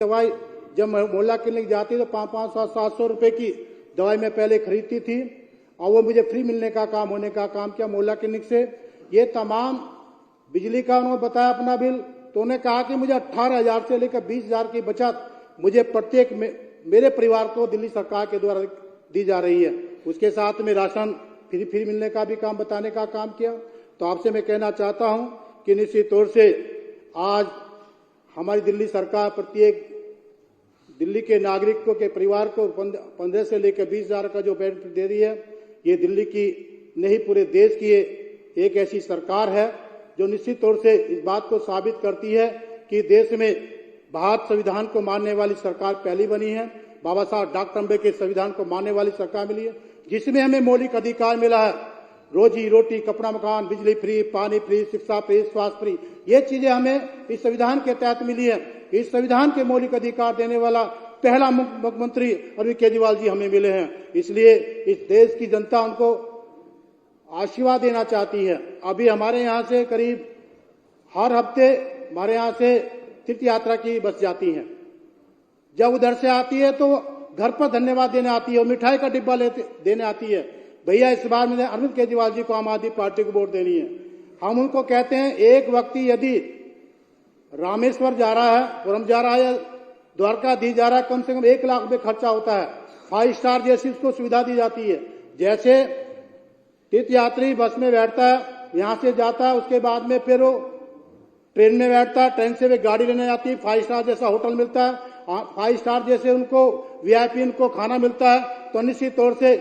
दवाई जब मोहल्ला क्लिनिक जाती तो 500-700 रुपए की दवाई मैं पहले खरीदती थी और वो मुझे फ्री मिलने का काम होने का काम किया मोहल्ला क्लिनिक से। ये तमाम बिजली का उन्होंने बताया अपना बिल, तो उन्होंने कहा कि मुझे 18,000 से लेकर 20,000 की बचत मुझे प्रत्येक मेरे परिवार को दिल्ली सरकार के द्वारा दी जा रही है। उसके साथ में राशन फ्री मिलने का भी काम बताने का काम किया। तो आपसे मैं कहना चाहता हूं कि निश्चित तौर से आज हमारी दिल्ली सरकार प्रत्येक दिल्ली के नागरिकों के परिवार को 15 से लेकर 20,000 का जो बेनिफिट दे रही है, ये दिल्ली की नहीं पूरे देश की एक ऐसी सरकार है जो निश्चित तौर से इस बात को साबित करती है कि देश में भारत संविधान को मानने वाली सरकार पहली बनी है। बाबा साहब डॉक्टर अम्बेडकर के संविधान को मानने वाली सरकार मिली है, जिसमें हमें मौलिक अधिकार मिला है, रोजी रोटी, कपड़ा, मकान, बिजली फ्री, पानी फ्री, शिक्षा फ्री, स्वास्थ्य फ्री। ये चीजें हमें इस संविधान के तहत मिली है। इस संविधान के मौलिक अधिकार देने वाला पहला मुख्यमंत्री अरविंद केजरीवाल जी हमें मिले हैं। इसलिए इस देश की जनता उनको आशीर्वाद देना चाहती है। अभी हमारे यहाँ से करीब हर हफ्ते हमारे यहाँ से तीर्थ यात्रा की बस जाती है। जब उधर से आती है तो घर पर धन्यवाद देने आती है और मिठाई का डिब्बा देने आती है। भैया इस बार मैंने अरविंद केजरीवाल जी को आम आदमी पार्टी को वोट देनी है। हम उनको कहते हैं एक व्यक्ति यदि रामेश्वर जा रहा है, पुरम जा रहा है, द्वारकाधीश जा रहा है, कम से कम 1 लाख रुपए खर्चा होता है। 5 स्टार जैसी उसको सुविधा दी जाती है। जैसे तीर्थ यात्री बस में बैठता है, यहां से जाता है, उसके बाद में फिर वो ट्रेन में बैठता है, ट्रेन से वे गाड़ी लेने जाती है, 5 स्टार जैसा होटल मिलता है, 5 स्टार जैसे उनको वीआईपी उनको खाना मिलता है। तो निश्चित तौर से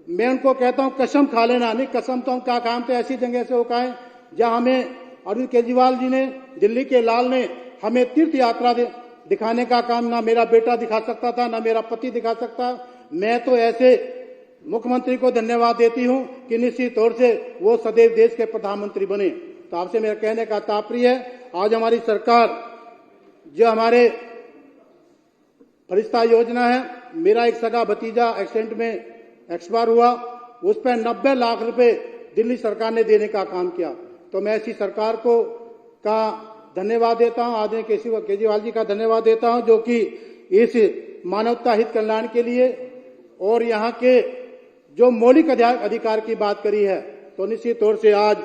मैं उनको कहता हूं कसम खा लेना, नहीं कसम तो हम क्या काम थे ऐसी जगह से वो खाएं जहां हमें अरविंद केजरीवाल जी ने, दिल्ली के लाल ने हमें तीर्थ यात्रा दिखाने का काम ना मेरा बेटा दिखा सकता था, ना मेरा पति दिखा सकता। मैं तो ऐसे मुख्यमंत्री को धन्यवाद देती हूं कि निश्चित तौर से वो सदैव देश के प्रधानमंत्री बने। तो आपसे मेरा कहने का तात्पर्य है, आज हमारी सरकार जो हमारे फरिश्ता योजना है, मेरा एक सगा भतीजा एक्सीडेंट में एक्सपायर हुआ, उस पर 90 लाख रुपए दिल्ली सरकार ने देने का काम किया। तो मैं ऐसी सरकार को का धन्यवाद देता हूं, आदरणीय केजरीवाल जी का धन्यवाद देता हूं, जो कि इस मानवता हित कल्याण के लिए और यहाँ के जो मौलिक अधिकार की बात करी है। तो निश्चित तौर से आज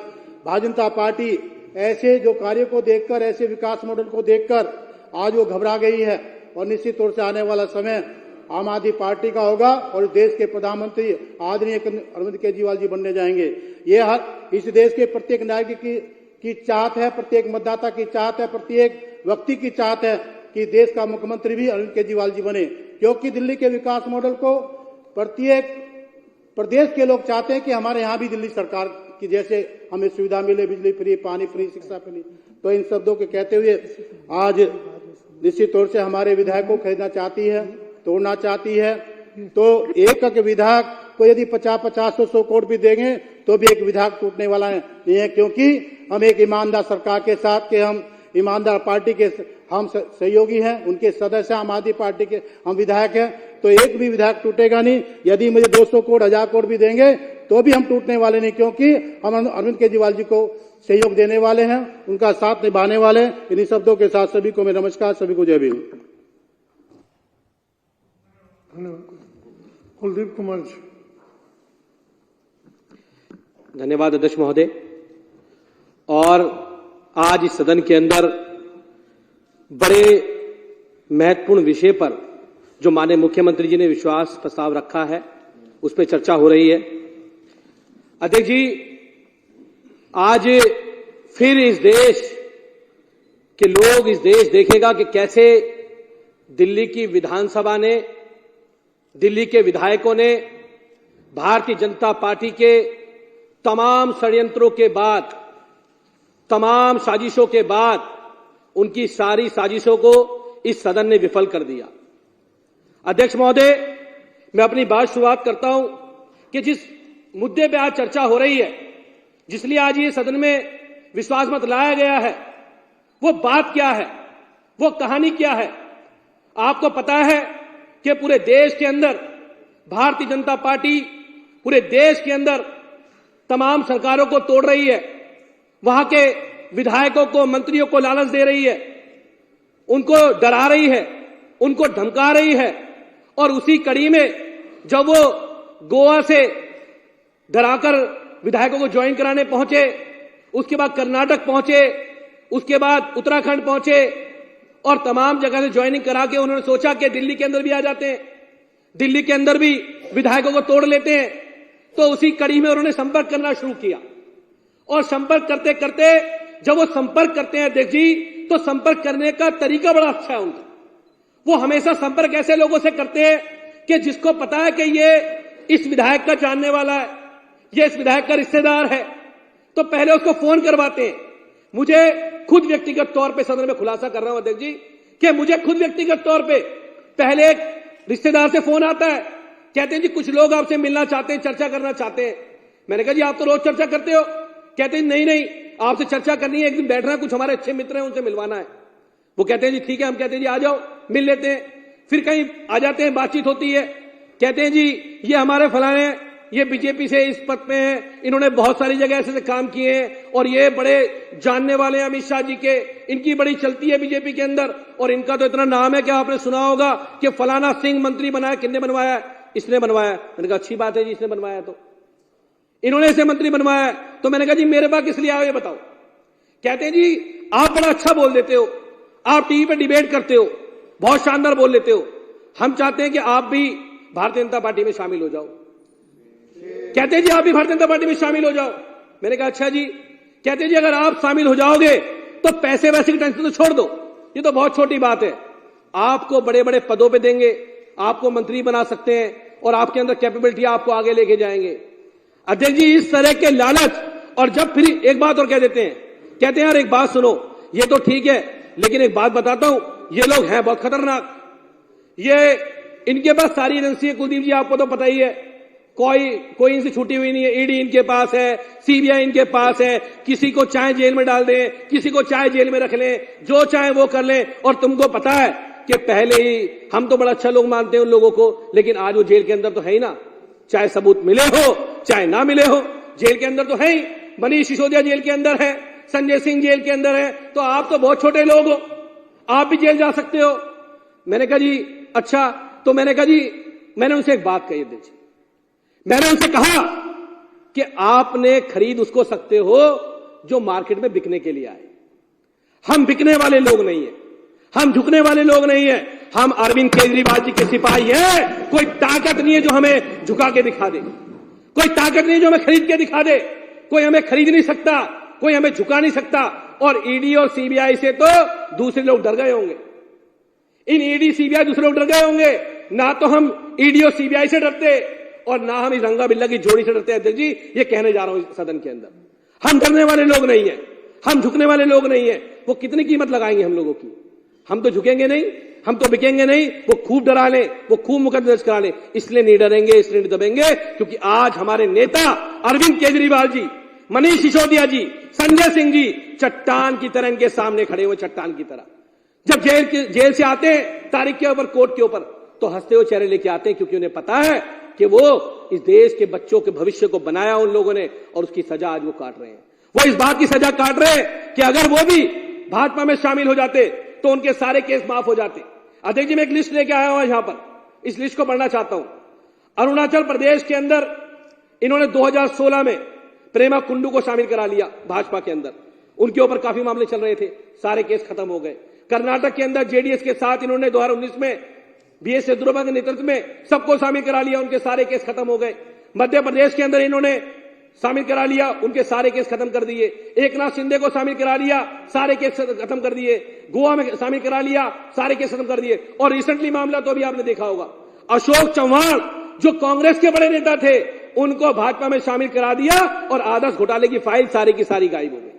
भारतीय जनता पार्टी ऐसे जो कार्य को देखकर, ऐसे विकास मॉडल को देखकर आज वो घबरा गई है और निश्चित तौर से आने वाला समय आम आदमी पार्टी का होगा और देश के प्रधानमंत्री आदरणीय अरविंद केजरीवाल जी बनने जाएंगे। ये इस देश के प्रत्येक नागरिक की चाहत है, प्रत्येक मतदाता की चाहत है, प्रत्येक व्यक्ति की चाहत है कि देश का मुख्यमंत्री भी अरविंद केजरीवाल जी बने, क्योंकि दिल्ली के विकास मॉडल को प्रत्येक प्रदेश के लोग चाहते हैं कि हमारे यहाँ भी दिल्ली सरकार की जैसे हमें सुविधा मिले, बिजली फ्री, पानी फ्री, शिक्षा फ्री। तो इन शब्दों के कहते हुए आज निश्चित तौर से हमारे विधायक को खरीदना चाहती है, तोड़ना चाहती है। तो एक विधायक को यदि 50-100 करोड़ भी देंगे तो भी एक विधायक टूटने वाला नहीं है, क्योंकि हम एक ईमानदार सरकार के साथ के हम ईमानदार पार्टी के हम सहयोगी हैं, उनके सदस्य आम आदमी पार्टी के हम विधायक हैं। तो एक भी विधायक टूटेगा नहीं। यदि मुझे 200 करोड़ 1000 करोड़ भी देंगे तो भी हम टूटने वाले नहीं, क्योंकि हम अरविंद केजरीवाल जी को सहयोग देने वाले हैं, उनका साथ निभाने वाले हैं। इन्हीं शब्दों के साथ सभी को मैं नमस्कार, सभी को जय भीम। कुलदीप कुमार जी। धन्यवाद अध्यक्ष महोदय। और आज इस सदन के अंदर बड़े महत्वपूर्ण विषय पर जो माननीय मुख्यमंत्री जी ने विश्वास प्रस्ताव रखा है उस पर चर्चा हो रही है। अध्यक्ष जी, आज फिर इस देश के लोग, इस देश देखेगा कि कैसे दिल्ली की विधानसभा ने, दिल्ली के विधायकों ने भारतीय जनता पार्टी के तमाम षड्यंत्रों के बाद, तमाम साजिशों के बाद उनकी सारी साजिशों को इस सदन ने विफल कर दिया। अध्यक्ष महोदय, मैं अपनी बात शुरुआत करता हूं कि जिस मुद्दे पे आज चर्चा हो रही है, जिसलिए आज ये सदन में विश्वास मत लाया गया है, वो बात क्या है, वो कहानी क्या है। आपको पता है कि पूरे देश के अंदर भारतीय जनता पार्टी पूरे देश के अंदर तमाम सरकारों को तोड़ रही है, वहां के विधायकों को, मंत्रियों को लालच दे रही है। उनको डरा रही है, उनको धमका रही है। और उसी कड़ी में जब वो गोवा से डराकर विधायकों को ज्वाइन कराने पहुंचे, उसके बाद कर्नाटक पहुंचे, उसके बाद उत्तराखंड पहुंचे और तमाम जगह से ज्वाइनिंग करा के उन्होंने सोचा कि दिल्ली के अंदर भी आ जाते हैं, दिल्ली के अंदर भी विधायकों को तोड़ लेते हैं। तो उसी कड़ी में उन्होंने संपर्क करना शुरू किया और संपर्क करते करते जब वो संपर्क करते हैं अध्यक्ष जी, तो संपर्क करने का तरीका बड़ा अच्छा है उनका। वो हमेशा संपर्क ऐसे लोगों से करते हैं कि जिसको पता है कि ये इस विधायक का जानने वाला है, ये इस विधायक का रिश्तेदार है, तो पहले उसको फोन करवाते हैं। मुझे खुद व्यक्तिगत तौर पे सदन में खुलासा कर रहा हूं अध्यक्ष जी कि मुझे खुद व्यक्तिगत तौर पे पहले एक रिश्तेदार से फोन आता है, कहते हैं जी कुछ लोग आपसे मिलना चाहते हैं, चर्चा करना चाहते हैं। मैंने कहा जी आप तो रोज चर्चा करते हो। कहते हैं नहीं आपसे चर्चा करनी है, एक दिन बैठना है, कुछ हमारे अच्छे मित्र हैं उनसे मिलवाना है। वो कहते हैं जी ठीक है। हम कहते हैं जी आ जाओ मिल लेते हैं। फिर कहीं आ जाते हैं, बातचीत होती है, कहते हैं जी ये हमारे फलाने, ये बीजेपी से इस पद पे हैं, इन्होंने बहुत सारी जगह ऐसे काम किए हैं और ये बड़े जानने वाले हैं अमित शाह जी के, इनकी बड़ी चलती है बीजेपी के अंदर और इनका तो इतना नाम है कि आपने सुना होगा कि फलाना सिंह मंत्री बनाया। किसने बनवाया? इसने बनवाया। मैंने कहा अच्छी बात है जी, इसने बनवाया तो इन्होंने इसे मंत्री बनवाया। तो मैंने कहा जी मेरे पास किस लिए आओ ये बताओ। कहते हैं जी आप बड़ा अच्छा बोल देते हो, आप टीवी पे डिबेट करते हो, बहुत शानदार बोल लेते हो, हम चाहते हैं कि आप भी भारतीय जनता पार्टी में शामिल हो जाओ। कहते हैं जी आप भी भारतीय जनता पार्टी में शामिल हो जाओ। मैंने कहा अच्छा जी। कहते हैं जी अगर आप शामिल हो जाओगे तो पैसे वैसे की टेंशन तो छोड़ दो, ये तो बहुत छोटी बात है, आपको बड़े बड़े पदों पे देंगे, आपको मंत्री बना सकते हैं और आपके अंदर कैपेबिलिटी आपको आगे लेके जाएंगे। अध्यक्ष जी इस तरह के लालच, और जब फिर एक बात और कह देते हैं, कहते हैं यार एक बात सुनो, ये तो ठीक है लेकिन एक बात बताता हूं, ये लोग हैं बहुत खतरनाक, ये इनके पास सारी एजेंसी है, कुलदीप जी आपको तो पता ही है, कोई इनसे छूटी हुई नहीं है। ईडी इनके पास है, सीबीआई इनके पास है, किसी को चाहे जेल में डाल दें, किसी को चाहे जेल में रख लें, जो चाहे वो कर लें। और तुमको पता है कि पहले ही हम तो बड़ा अच्छा लोग मानते हैं उन लोगों को, लेकिन आज वो जेल के अंदर तो है ही ना, चाहे सबूत मिले हो चाहे ना मिले हो, जेल के अंदर तो है ही। मनीष सिसोदिया जेल के अंदर है, संजय सिंह जेल के अंदर है, तो आप तो बहुत छोटे लोग हो, आप भी जेल जा सकते हो। मैंने कहा जी अच्छा। तो मैंने कहा जी, मैंने उनसे एक बात कही अध्यक्ष, मैंने उनसे कहा कि आपने खरीद उसको सकते हो जो मार्केट में बिकने के लिए आए, हम बिकने वाले लोग नहीं है, हम झुकने वाले लोग नहीं है, हम अरविंद केजरीवाल जी के सिपाही हैं। कोई ताकत नहीं है जो हमें झुका के दिखा दे, कोई ताकत नहीं है जो हमें खरीद के दिखा दे, कोई हमें खरीद नहीं सकता, कोई हमें झुका नहीं सकता। और ईडी और सीबीआई से तो दूसरे लोग डर गए होंगे, इन ईडी सीबीआई दूसरे लोग डर गए होंगे, ना तो हम ईडी और सीबीआई से डरते और ना हम इस रंगा बिल्ला की जोड़ी से डरते। अध्यक्ष जी ये कहने जा रहा हूं इस सदन के अंदर, हम डरने वाले लोग नहीं है, हम झुकने वाले लोग नहीं है। वो कितनी कीमत लगाएंगे हम लोगों की, हम तो झुकेंगे नहीं, हम तो बिकेंगे नहीं। वो खूब डरा लें, वो खूब मुकदमे दर्ज करा लें, इसलिए नहीं डरेंगे, इसलिए नहीं दबेंगे, क्योंकि आज हमारे नेता अरविंद केजरीवाल जी, मनीष सिसोदिया जी, संजय सिंह जी चट्टान की तरह इनके सामने खड़े हुए, चट्टान की तरह। जब जेल से आते हैं तारीख के ऊपर, कोर्ट के ऊपर, तो हंसते हुए चेहरे लेके आते हैं, क्योंकि उन्हें पता है कि वो इस देश के बच्चों के भविष्य को बनाया उन लोगों ने और उसकी सजा आज वो काट रहे हैं। वो इस बात की सजा काट रहे हैं कि अगर वो भी भाजपा में शामिल हो जाते तो उनके सारे केस माफ हो जाते। अध्यक्ष जी मैं एक लिस्ट लेके आया हूं यहां पर, इस लिस्ट को पढ़ना चाहता हूं। अरुणाचल प्रदेश के अंदर इन्होंने 2016 में प्रेमा कुंडू को शामिल करा लिया भाजपा के अंदर, उनके ऊपर काफी मामले चल रहे थे, सारे केस खत्म हो गए। कर्नाटक के अंदर जेडीएस के साथ इन्होंने 2019 में बीएस येदियुरप्पा के नेतृत्व में सबको शामिल करा लिया, उनके सारे केस खत्म हो गए। मध्य प्रदेश के अंदर इन्होंने शामिल करा लिया, उनके सारे केस खत्म कर दिए। एकनाथ शिंदे को शामिल करा लिया, सारे केस खत्म कर दिए। गोवा में शामिल करा लिया, सारे केस खत्म कर दिए। और रिसेंटली मामला तो अभी आपने देखा होगा, अशोक चव्हाण जो कांग्रेस के बड़े नेता थे, उनको भाजपा में शामिल करा दिया और आदर्श घोटाले की फाइल सारी की सारी गायब हो गई।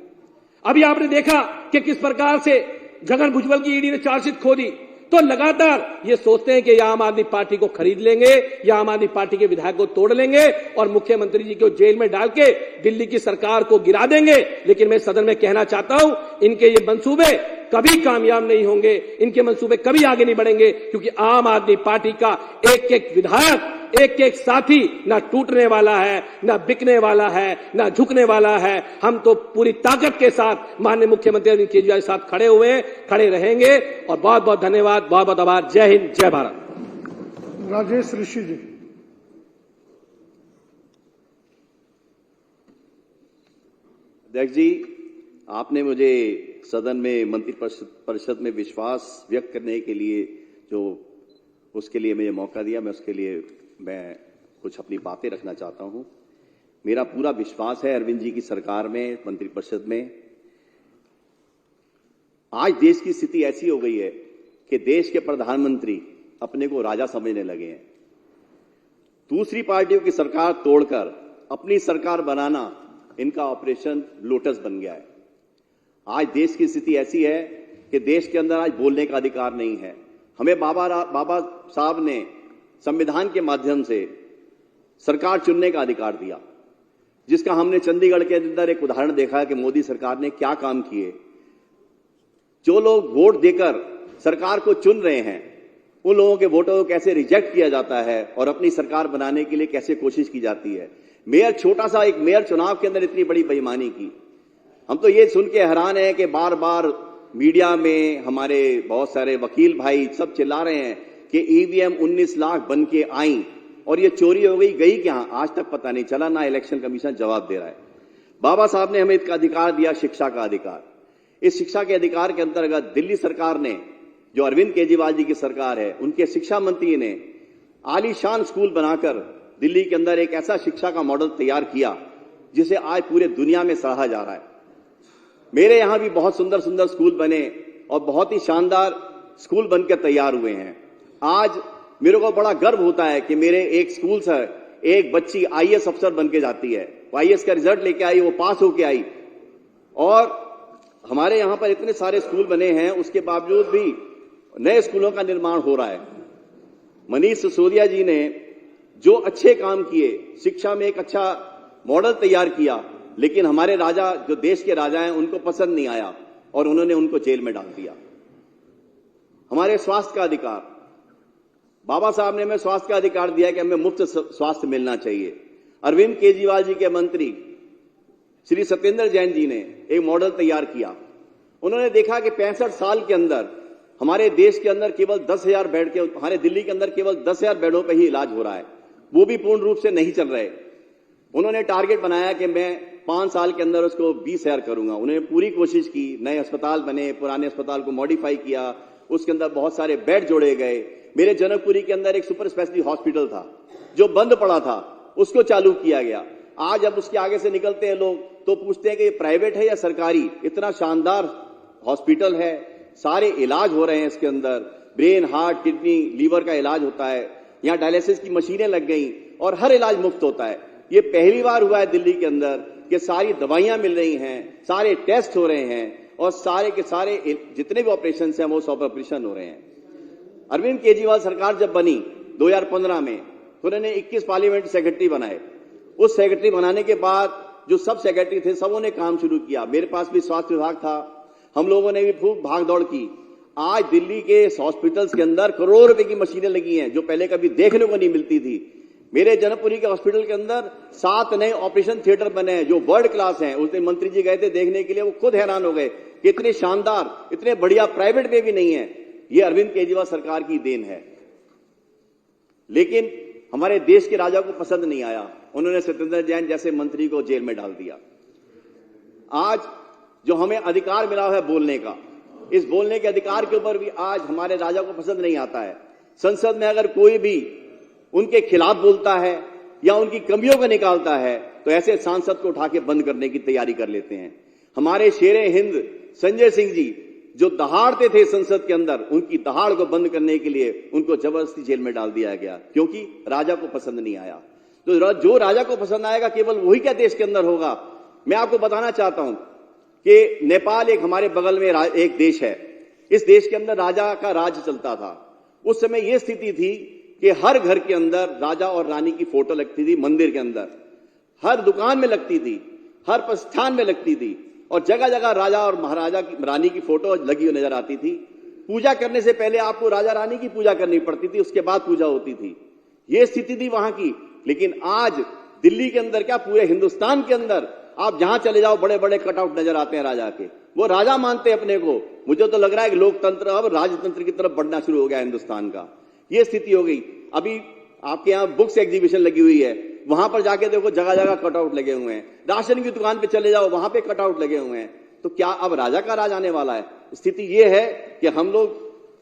अभी आपने देखा कि किस प्रकार से जगन भुजबल की ईडी ने चार्जशीट खो दी। तो लगातार ये सोचते हैं कि या आम आदमी पार्टी को खरीद लेंगे या आम आदमी पार्टी के विधायक को तोड़ लेंगे और मुख्यमंत्री जी को जेल में डाल के दिल्ली की सरकार को गिरा देंगे। लेकिन मैं सदन में कहना चाहता हूं, इनके ये मंसूबे कभी कामयाब नहीं होंगे, इनके मंसूबे कभी आगे नहीं बढ़ेंगे, क्योंकि आम आदमी पार्टी का एक एक विधायक, एक एक साथी ना टूटने वाला है, ना बिकने वाला है, ना झुकने वाला है। हम तो पूरी ताकत के साथ माननीय मुख्यमंत्री अरविंद केजरीवाल के साथ खड़े हुए, खड़े रहेंगे। और बहुत बहुत धन्यवाद, बहुत बहुत आभार। जय हिंद, जय भारत। राजेश ऋषि जी। अध्यक्ष जी, आपने मुझे सदन में मंत्री परिषद में विश्वास व्यक्त करने के लिए उसके लिए मुझे मौका दिया, मैं उसके लिए मैं कुछ अपनी बातें रखना चाहता हूं। मेरा पूरा विश्वास है अरविंद जी की सरकार में, मंत्रिपरिषद में। आज देश की स्थिति ऐसी हो गई है कि देश के प्रधानमंत्री अपने को राजा समझने लगे हैं। दूसरी पार्टियों की सरकार तोड़कर अपनी सरकार बनाना इनका ऑपरेशन लोटस बन गया है। आज देश की स्थिति ऐसी है कि देश के अंदर आज बोलने का अधिकार नहीं है। हमें बाबा साहब ने संविधान के माध्यम से सरकार चुनने का अधिकार दिया, जिसका हमने चंडीगढ़ के अंदर एक उदाहरण देखा है कि मोदी सरकार ने क्या काम किए। जो लोग वोट देकर सरकार को चुन रहे हैं, उन लोगों के वोटों को कैसे रिजेक्ट किया जाता है और अपनी सरकार बनाने के लिए कैसे कोशिश की जाती है। मेयर, छोटा सा एक मेयर चुनाव के अंदर इतनी बड़ी बेईमानी की। हम तो ये सुन के हैरान हैं कि बार बार मीडिया में हमारे बहुत सारे वकील भाई सब चिल्ला रहे हैं कि ईवीएम 19 लाख बन के आई और ये चोरी हो गई कहां, आज तक पता नहीं चला, ना इलेक्शन कमीशन जवाब दे रहा है। बाबा साहब ने हमें इसका अधिकार दिया, शिक्षा का अधिकार। इस शिक्षा के अधिकार के अंतर्गत दिल्ली सरकार ने, जो अरविंद केजरीवाल जी की सरकार है, उनके शिक्षा मंत्री ने आलीशान स्कूल बनाकर दिल्ली के अंदर एक ऐसा शिक्षा का मॉडल तैयार किया जिसे आज पूरे दुनिया में सराहा जा रहा है। मेरे यहां भी बहुत सुंदर सुंदर स्कूल बने और बहुत ही शानदार स्कूल बनकर तैयार हुए हैं। आज मेरे को बड़ा गर्व होता है कि मेरे एक स्कूल से एक बच्ची आईएएस अफसर बन के जाती है। वो आईएएस का रिजल्ट लेके आई, वो पास होके आई। और हमारे यहां पर इतने सारे स्कूल बने हैं, उसके बावजूद भी नए स्कूलों का निर्माण हो रहा है। मनीष सिसोदिया जी ने जो अच्छे काम किए, शिक्षा में एक अच्छा मॉडल तैयार किया, लेकिन हमारे राजा, जो देश के राजा हैं, उनको पसंद नहीं आया और उन्होंने उनको जेल में डाल दिया। हमारे स्वास्थ्य का अधिकार, बाबा साहब ने हमें स्वास्थ्य का अधिकार दिया कि हमें मुफ्त स्वास्थ्य मिलना चाहिए। अरविंद केजरीवाल जी के मंत्री श्री सत्येंद्र जैन जी ने एक मॉडल तैयार किया। उन्होंने देखा कि 65 साल के अंदर हमारे देश के अंदर केवल 10,000 बेड के, हमारे दिल्ली के अंदर केवल 10,000 बेडों पर ही इलाज हो रहा है, वो भी पूर्ण रूप से नहीं चल रहे। उन्होंने टारगेट बनाया कि मैं 5 साल के अंदर उसको 20,000 करूंगा। उन्होंने पूरी कोशिश की, नए अस्पताल बने, पुराने अस्पताल को मॉडिफाई किया, उसके अंदर बहुत सारे बेड जोड़े गए। मेरे जनकपुरी के अंदर एक सुपर स्पेशलिटी हॉस्पिटल था जो बंद पड़ा था, उसको चालू किया गया। आज अब उसके आगे से निकलते हैं लोग तो पूछते हैं कि ये प्राइवेट है या सरकारी। इतना शानदार हॉस्पिटल है, सारे इलाज हो रहे हैं इसके अंदर, ब्रेन, हार्ट, किडनी, लीवर का इलाज होता है। यहाँ डायलिसिस की मशीनें लग गई और हर इलाज मुफ्त होता है। ये पहली बार हुआ है दिल्ली के अंदर कि सारी दवाइयां मिल रही हैं, सारे टेस्ट हो रहे हैं और सारे के सारे जितने भी ऑपरेशन हैं वो 100 ऑपरेशन हो रहे हैं। अरविंद केजरीवाल सरकार जब बनी 2015 में, तो उन्होंने 21 पार्लियामेंट सेक्रेटरी बनाए। उस सेक्रेटरी बनाने के बाद जो सब सेक्रेटरी थे, सबों ने काम शुरू किया। मेरे पास भी स्वास्थ्य विभाग था, हम लोगों ने भी खूब भाग दौड़ की। आज दिल्ली के हॉस्पिटल्स के अंदर करोड़ों रुपए की मशीनें लगी हैं जो पहले कभी देखने को नहीं मिलती थी। मेरे जनकपुरी के हॉस्पिटल के अंदर 7 नए ऑपरेशन थिएटर बने हैं जो वर्ल्ड क्लास हैं। उस दिन मंत्री जी गए थे देखने के लिए, वो खुद हैरान हो गए कि इतने शानदार, इतने बढ़िया प्राइवेट में भी नहीं है। ये अरविंद केजरीवाल सरकार की देन है। लेकिन हमारे देश के राजा को पसंद नहीं आया, उन्होंने सत्येंद्र जैन जैसे मंत्री को जेल में डाल दिया। आज जो हमें अधिकार मिला है बोलने का, इस बोलने के अधिकार के ऊपर भी आज हमारे राजा को पसंद नहीं आता है। संसद में अगर कोई भी उनके खिलाफ बोलता है या उनकी कमियों को निकालता है तो ऐसे सांसद को उठा के बंद करने की तैयारी कर लेते हैं। हमारे शेरे हिंद संजय सिंह जी जो दहाड़ते थे संसद के अंदर, उनकी दहाड़ को बंद करने के लिए उनको जबरदस्ती जेल में डाल दिया गया क्योंकि राजा को पसंद नहीं आया। तो जो राजा को पसंद आएगा केवल वही क्या देश के अंदर होगा। मैं आपको बताना चाहता हूं कि नेपाल एक हमारे बगल में एक देश है। इस देश के अंदर राजा का राज चलता था। उस समय यह स्थिति थी कि हर घर के अंदर राजा और रानी की फोटो लगती थी, मंदिर के अंदर हर दुकान में लगती थी, हर प्रस्थान में लगती थी। और जगह जगह राजा और महाराजा की रानी की फोटो लगी हुई नजर आती थी। पूजा करने से पहले आपको राजा रानी की पूजा करनी पड़ती थी, उसके बाद पूजा होती थी। यह स्थिति थी वहां की। लेकिन आज दिल्ली के अंदर क्या, पूरे हिंदुस्तान के अंदर आप जहां चले जाओ बड़े बड़े कटआउट नजर आते हैं राजा के। वो राजा मानते हैं अपने को। मुझे तो लग रहा है कि लोकतंत्र अब राजतंत्र की तरफ बढ़ना शुरू हो गया हिंदुस्तान का। ये स्थिति हो गई। अभी आपके यहाँ बुक्स एग्जीबिशन लगी हुई है, वहां पर जाके देखो जगह जगह कटआउट लगे हुए हैं। राशन की दुकान पे चले जाओ, वहां पे कटआउट लगे हुए हैं। तो क्या अब राजा का राज आने वाला है? स्थिति यह है कि हम लोग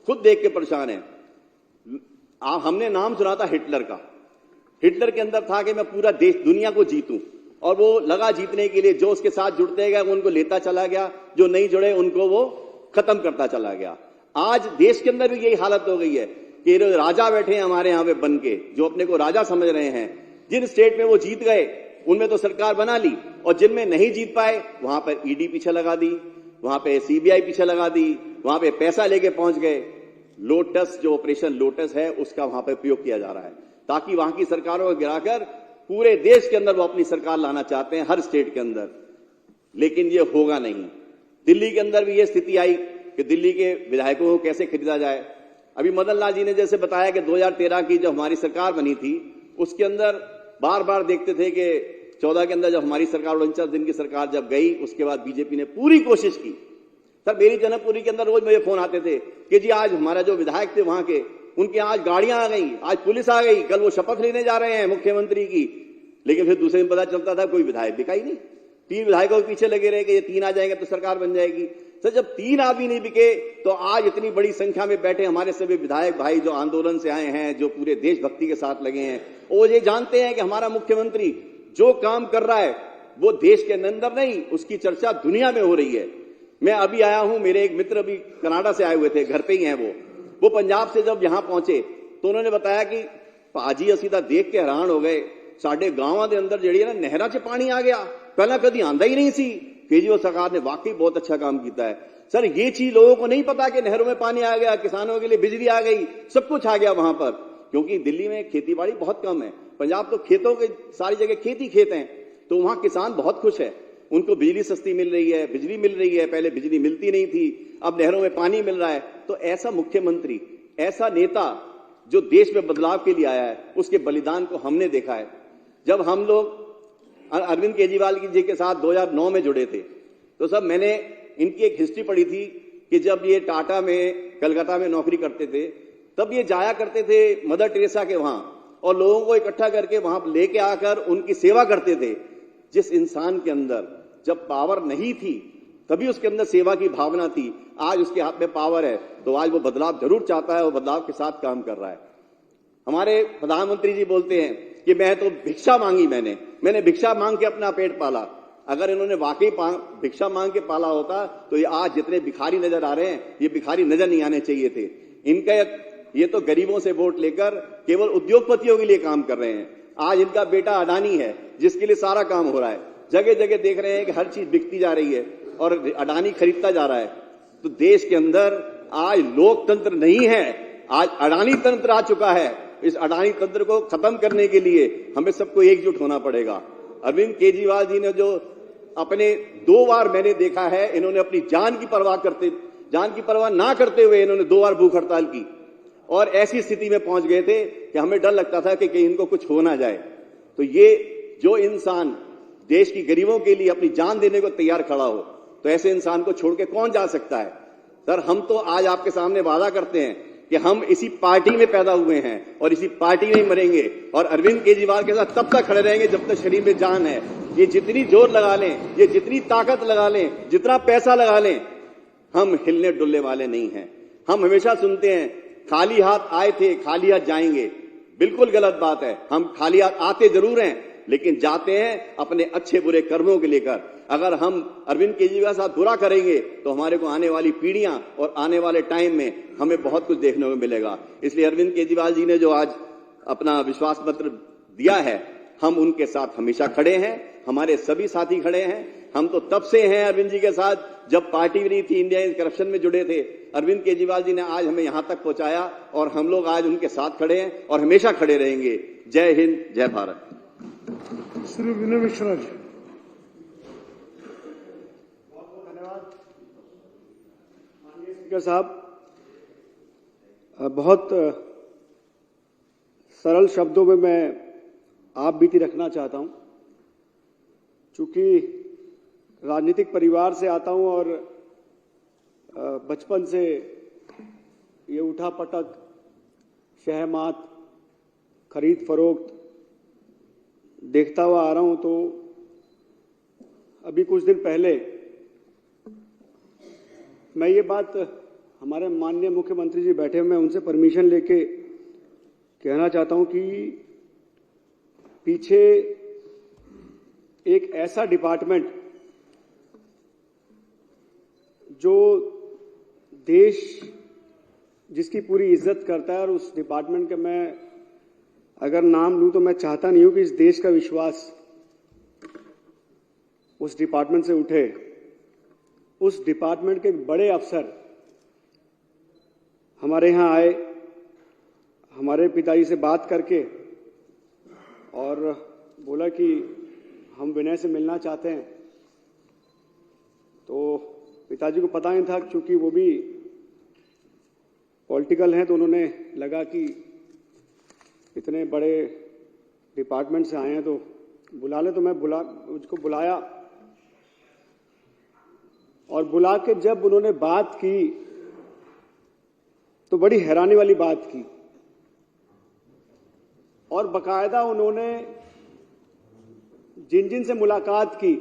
खुद देख के परेशान हैं। हमने नाम सुना था हिटलर का। हिटलर के अंदर था कि मैं पूरा देश दुनिया को जीतूं, और वो लगा जीतने के लिए। जो उसके साथ जुड़ते गए उनको लेता चला गया, जो नहीं जुड़े उनको वो खत्म करता चला गया। आज देश के अंदर भी यही हालत हो गई है कि राजा बैठे हैं हमारे यहां पे बन के, जो अपने को राजा समझ रहे हैं। जिन स्टेट में वो जीत गए उनमें तो सरकार बना ली, और जिनमें नहीं जीत पाए वहां पर ईडी पीछे लगा दी, वहां पे सीबीआई पीछे लगा दी, वहां पे पैसा लेके पहुंच गए। लोटस, जो ऑपरेशन लोटस है, उसका वहां पर उपयोग किया जा रहा है, ताकि वहां की सरकारों को गिराकर पूरे देश के अंदर वो अपनी सरकार लाना चाहते हैं, हर स्टेट के अंदर। लेकिन ये होगा नहीं। दिल्ली के अंदर भी ये स्थिति आई कि दिल्ली के विधायकों को कैसे खरीदा जाए। अभी मदन लाल जी ने जैसे बताया कि 2013 की जब हमारी सरकार बनी थी, उसके अंदर बार बार देखते थे कि 14 के अंदर जब हमारी सरकार 49 दिन की सरकार जब गई, उसके बाद बीजेपी ने पूरी कोशिश की। सर, मेरी जनकपुरी के अंदर रोज मुझे फोन आते थे कि जी आज हमारा जो विधायक थे वहां के, उनके आज गाड़ियां आ गई, आज पुलिस आ गई, कल वो शपथ लेने जा रहे हैं मुख्यमंत्री की। लेकिन फिर दूसरे दिन पता चलता था कोई विधायक बिका ही नहीं। 3 विधायकों के पीछे लगे रहे कि ये 3 आ जाएंगे तो सरकार बन जाएगी। सर, जब 3 आदमी नहीं बिके तो आज इतनी बड़ी संख्या में बैठे हमारे सभी विधायक भाई जो आंदोलन से आए हैं, जो पूरे देशभक्ति के साथ लगे हैं, वो ये जानते हैं कि हमारा मुख्यमंत्री जो काम कर रहा है वो देश के अंदर नहीं, उसकी चर्चा दुनिया में हो रही है। मैं अभी आया हूं, मेरे एक मित्र अभी कनाडा से आए हुए थे, घर पे ही हैं वो पंजाब से जब यहां पहुंचे तो उन्होंने बताया कि पाजी ਅਸੀਂ ਤਾਂ देख के हैरान हो गए, साडे गांवां दे अंदर ਜਿਹੜੀ है ना नहरां 'ਚ पानी आ गया, पहला कभी आंदा ही नहीं सी। केजरीवाल सरकार ने वाकई बहुत अच्छा काम किया है। सर, ये चीज लोगों को नहीं पता कि नहरों में पानी आ गया, किसानों के लिए बिजली आ गई, सब कुछ आ गया वहां पर। क्योंकि दिल्ली में खेती बाड़ी बहुत कम है, पंजाब तो खेतों के सारी जगह खेती खेत हैं, तो वहां किसान बहुत खुश है। उनको बिजली सस्ती मिल रही है, बिजली मिल रही है, पहले बिजली मिलती नहीं थी, अब नहरों में पानी मिल रहा है। तो ऐसा मुख्यमंत्री, ऐसा नेता जो देश में बदलाव के लिए आया है, उसके बलिदान को हमने देखा है। जब हम लोग अरविंद केजरीवाल जी के साथ 2009 में जुड़े थे, तो सब मैंने इनकी एक हिस्ट्री पढ़ी थी कि जब ये टाटा में, कलकत्ता में नौकरी करते थे, तब ये जाया करते थे मदर टेरेसा के वहां, और लोगों को इकट्ठा करके वहां लेके आकर उनकी सेवा करते थे। जिस इंसान के अंदर जब पावर नहीं थी तभी उसके अंदर सेवा की भावना थी, आज उसके हाथ में पावर है, तो आज वो बदलाव जरूर चाहता है, वो बदलाव के साथ काम कर रहा है। हमारे प्रधानमंत्री जी बोलते हैं कि मैं तो भिक्षा मांगी, मैंने भिक्षा मांग के अपना पेट पाला। अगर इन्होंने वाकई भिक्षा मांग के पाला होता तो ये आज जितने भिखारी नजर आ रहे हैं, ये भिखारी नजर नहीं आने चाहिए थे। इनका ये तो गरीबों से वोट लेकर केवल उद्योगपतियों के लिए काम कर रहे हैं। आज इनका बेटा अडानी है जिसके लिए सारा काम हो रहा है। जगह जगह देख रहे हैं कि हर चीज बिकती जा रही है और अडानी खरीदता जा रहा है। तो देश के अंदर आज लोकतंत्र नहीं है, आज अडानी तंत्र आ चुका है। इस अडानी तंत्र को खत्म करने के लिए हमें सबको एकजुट होना पड़ेगा। अरविंद केजरीवाल जी ने जो अपने 2 बार मैंने देखा है, इन्होंने अपनी जान की परवाह ना करते हुए इन्होंने 2 बार भूख हड़ताल की, और ऐसी स्थिति में पहुंच गए थे कि हमें डर लगता था कि कहीं इनको कुछ हो ना जाए। तो ये जो इंसान देश की गरीबों के लिए अपनी जान देने को तैयार खड़ा हो, तो ऐसे इंसान को छोड़ के कौन जा सकता है? सर, हम तो आज आपके सामने वादा करते हैं कि हम इसी पार्टी में पैदा हुए हैं और इसी पार्टी में ही मरेंगे, और अरविंद केजरीवाल के साथ तब तक खड़े रहेंगे जब तक शरीर में जान है। ये जितनी जोर लगा लें, ये जितनी ताकत लगा लें, जितना पैसा लगा लें, हम हिलने डुलने वाले नहीं हैं। हम हमेशा सुनते हैं खाली हाथ आए थे, खाली हाथ जाएंगे। बिल्कुल गलत बात है। हम खाली हाथ आते जरूर हैं, लेकिन जाते हैं अपने अच्छे बुरे कर्मों के लेकर। अगर हम अरविंद केजरीवाल के साथ बुरा करेंगे तो हमारे को आने वाली पीढ़ियां और आने वाले टाइम में हमें बहुत कुछ देखने को मिलेगा। इसलिए अरविंद केजरीवाल जी ने जो आज अपना विश्वास पत्र दिया है, हम उनके साथ हमेशा खड़े हैं, हमारे सभी साथी खड़े हैं। हम तो तब से हैं अरविंद जी के साथ, जब पार्टी भी नहीं थी, इंडिया इन करप्शन में जुड़े थे। अरविंद केजरीवाल जी ने आज हमें यहां तक पहुंचाया और हम लोग आज उनके साथ खड़े हैं और हमेशा खड़े रहेंगे। जय हिंद, जय भारत। श्री विनय मिश्रा जी। स्पीकर साहब, बहुत सरल शब्दों में मैं आप बीती रखना चाहता हूं। चूंकि राजनीतिक परिवार से आता हूं और बचपन से ये उठापटक, शहमात, खरीद फरोख्त देखता हुआ आ रहा हूं, तो अभी कुछ दिन पहले मैं ये बात हमारे माननीय मुख्यमंत्री जी बैठे हुए, मैं उनसे परमिशन लेके कहना चाहता हूं कि पीछे एक ऐसा डिपार्टमेंट जो देश जिसकी पूरी इज्जत करता है, और उस डिपार्टमेंट का मैं अगर नाम लूं तो मैं चाहता नहीं हूं कि इस देश का विश्वास उस डिपार्टमेंट से उठे। उस डिपार्टमेंट के एक बड़े अफसर हमारे यहां आए, हमारे पिताजी से बात करके और बोला कि हम विनय से मिलना चाहते हैं। तो पिताजी को पता नहीं था, क्योंकि वो भी पॉलिटिकल हैं, तो उन्होंने लगा कि इतने बड़े डिपार्टमेंट से आए हैं तो बुला ले। तो मैं उसको बुलाया, और बुला के जब उन्होंने बात की तो बड़ी हैरानी वाली बात की, और बकायदा उन्होंने जिन जिन से मुलाकात की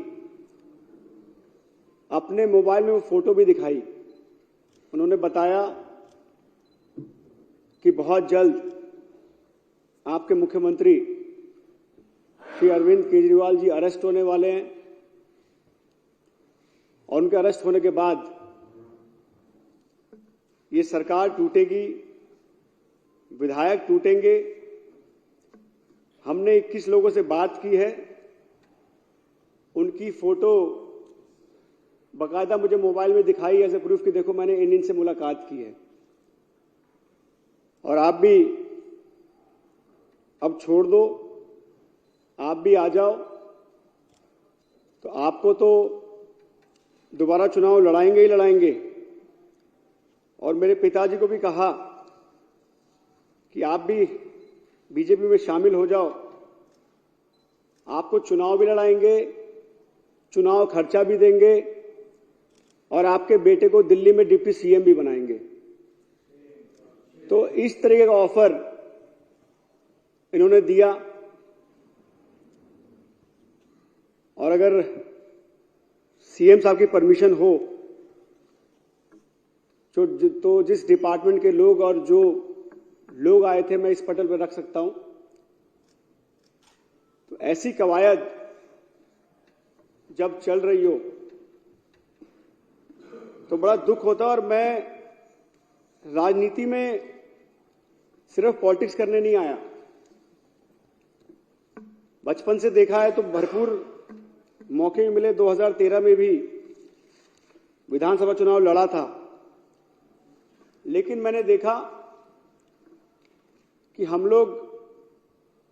अपने मोबाइल में वो फोटो भी दिखाई। उन्होंने बताया कि बहुत जल्द आपके मुख्यमंत्री श्री अरविंद केजरीवाल जी अरेस्ट होने वाले हैं, और उनके अरेस्ट होने के बाद ये सरकार टूटेगी, विधायक टूटेंगे। हमने 21 लोगों से बात की है, उनकी फोटो बकायदा मुझे मोबाइल में दिखाई एज ए प्रूफ कि देखो मैंने इन से मुलाकात की है, और आप भी अब छोड़ दो, आप भी आ जाओ, तो आपको तो दोबारा चुनाव लड़ाएंगे ही लड़ाएंगे। और मेरे पिताजी को भी कहा कि आप भी बीजेपी में शामिल हो जाओ, आपको चुनाव भी लड़ाएंगे, चुनाव खर्चा भी देंगे, और आपके बेटे को दिल्ली में डिप्टी सीएम भी बनाएंगे। तो इस तरीके का ऑफर इन्होंने दिया, और अगर सीएम साहब की परमिशन हो तो जिस डिपार्टमेंट के लोग और जो लोग आए थे मैं इस पटल पर रख सकता हूं। तो ऐसी कवायद जब चल रही हो तो बड़ा दुख होता है। और मैं राजनीति में सिर्फ पॉलिटिक्स करने नहीं आया, बचपन से देखा है तो भरपूर मौके मिले। 2013 में भी विधानसभा चुनाव लड़ा था, लेकिन मैंने देखा कि हम लोग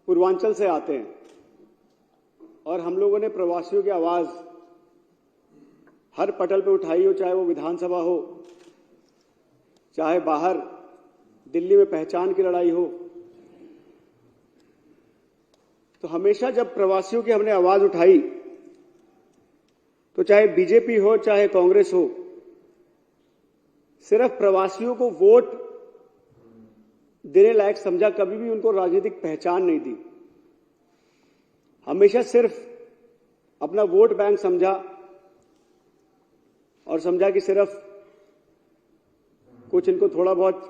पूर्वांचल से आते हैं, और हम लोगों ने प्रवासियों की आवाज हर पटल पे उठाई हो, चाहे वो विधानसभा हो, चाहे बाहर दिल्ली में पहचान की लड़ाई हो। तो हमेशा जब प्रवासियों की हमने आवाज उठाई, तो चाहे बीजेपी हो चाहे कांग्रेस हो, सिर्फ प्रवासियों को वोट देने लायक समझा, कभी भी उनको राजनीतिक पहचान नहीं दी। हमेशा सिर्फ अपना वोट बैंक समझा, और समझा कि सिर्फ कुछ इनको थोड़ा बहुत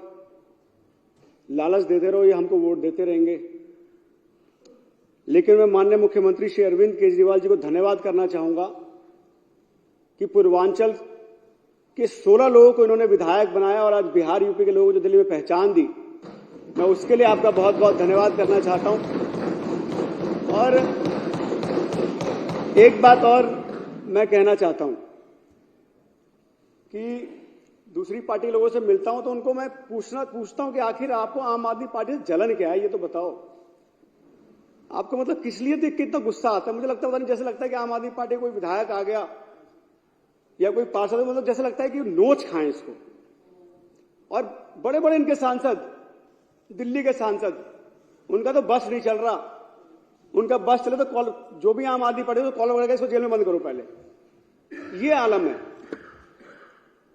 लालच देते रहो, ये हमको वोट देते रहेंगे। लेकिन मैं माननीय मुख्यमंत्री श्री अरविंद केजरीवाल जी को धन्यवाद करना चाहूंगा कि पूर्वांचल के 16 लोगों को इन्होंने विधायक बनाया, और आज बिहार यूपी के लोगों को जो दिल्ली में पहचान दी, मैं उसके लिए आपका बहुत बहुत धन्यवाद करना चाहता हूं। और एक बात और मैं कहना चाहता हूं कि दूसरी पार्टी लोगों से मिलता हूं तो उनको मैं पूछता हूं कि आखिर आपको आम आदमी पार्टी से जलन क्या है, ये तो बताओ। आपको मतलब किस लिए देख के इतना गुस्सा आता है? मुझे लगता है, जैसे लगता है कि आम आदमी पार्टी कोई विधायक आ गया या कोई पार्षद, मतलब जैसे लगता है कि नोच खाएं इसको। और बड़े बड़े इनके सांसद, दिल्ली के सांसद, उनका तो बस नहीं चल रहा। उनका बस चले तो कॉल, जो भी आम आदमी पड़े तो कॉल वगैरह इसको जेल में बंद करो पहले। ये आलम है।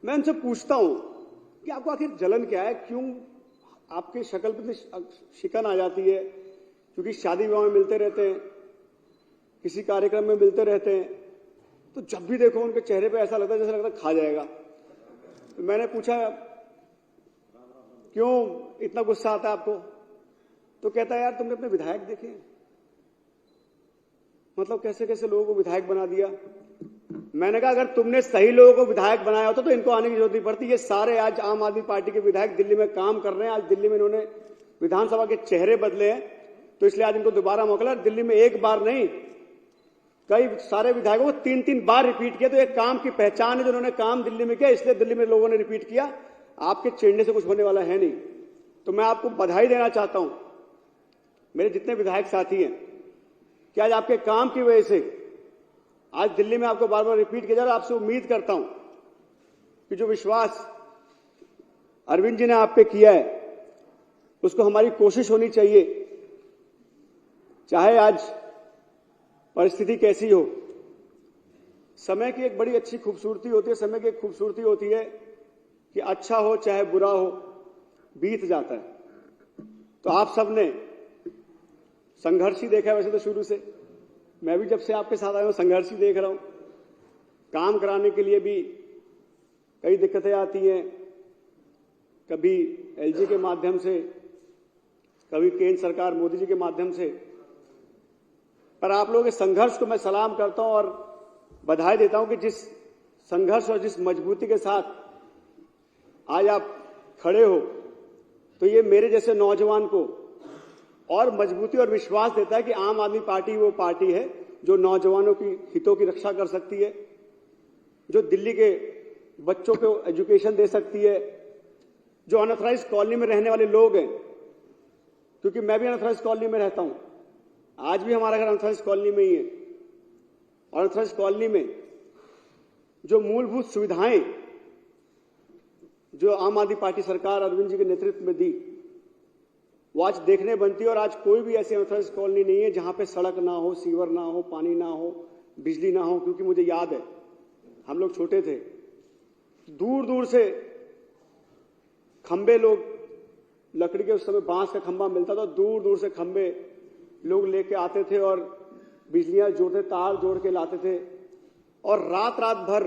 मैं उनसे पूछता हूं कि आपको आखिर जलन क्या है, क्यों आपके शक्ल पे शिकन आ जाती है? क्योंकि शादी विवाह में मिलते रहते हैं, किसी कार्यक्रम में मिलते रहते हैं, तो जब भी देखो उनके चेहरे पे ऐसा लगता है जैसे लगता है खा जाएगा। तो मैंने पूछा क्यों इतना गुस्सा आता है आपको? तो कहता है यार तुमने अपने विधायक देखे, मतलब कैसे कैसे लोगों को विधायक बना दिया। मैंने कहा अगर तुमने सही लोगों को विधायक बनाया होता तो इनको आने की जरूरत नहीं पड़ती। ये सारे आज आम आदमी पार्टी के विधायक दिल्ली में काम कर रहे हैं। आज दिल्ली में इन्होंने विधानसभा के चेहरे बदले हैं, तो इसलिए आज इनको दोबारा मौका। दिल्ली में एक बार नहीं, कई सारे विधायकों को 3-3 बार रिपीट किया। तो एक काम की पहचान है जो उन्होंने काम दिल्ली में किया, इसलिए दिल्ली में लोगों ने रिपीट किया। आपके चिढ़ने से कुछ होने वाला है नहीं। तो मैं आपको बधाई देना चाहता हूं, मेरे जितने विधायक साथी हैं, कि आज आपके काम की वजह से आज दिल्ली में आपको बार बार रिपीट किया जा रहा है। आपसे उम्मीद करता हूं कि जो विश्वास अरविंद जी ने आप पे किया है उसको हमारी कोशिश होनी चाहिए, चाहे आज परिस्थिति कैसी हो। समय की एक बड़ी अच्छी खूबसूरती होती है, समय की एक खूबसूरती होती है कि अच्छा हो चाहे बुरा हो बीत जाता है। तो आप सबने संघर्ष ही देखा है वैसे तो शुरू से, मैं भी जब से आपके साथ आया हूं संघर्ष ही देख रहा हूं। काम कराने के लिए भी कई दिक्कतें आती हैं, कभी एलजी के माध्यम से, कभी केंद्र सरकार मोदी जी के माध्यम से। पर आप लोगों के संघर्ष को मैं सलाम करता हूं और बधाई देता हूं कि जिस संघर्ष और जिस मजबूती के साथ आज आप खड़े हो, तो ये मेरे जैसे नौजवान को और मजबूती और विश्वास देता है कि आम आदमी पार्टी वो पार्टी है जो नौजवानों की हितों की रक्षा कर सकती है, जो दिल्ली के बच्चों को एजुकेशन दे सकती है, जो अनऑथराइज कॉलोनी में रहने वाले लोग हैं, क्योंकि मैं भी अनऑथराइज कॉलोनी में रहता हूं, आज भी हमारा घर अनऑथराइज कॉलोनी में ही है। और अनऑथराइज कॉलोनी में जो मूलभूत सुविधाएं जो आम आदमी पार्टी सरकार अरविंद जी के नेतृत्व में दी, वो आज देखने बनती है। और आज कोई भी ऐसी अनऑथराइज कॉलोनी नहीं है जहां पे सड़क ना हो, सीवर ना हो, पानी ना हो, बिजली ना हो। क्योंकि मुझे याद है हम लोग छोटे थे, दूर दूर से खंबे, लोग लकड़ी के, उस समय बांस का खंबा मिलता था, दूर दूर से खंबे लोग लेके आते थे और बिजलियां जोड़ते, तार जोड़ के लाते थे और रात रात भर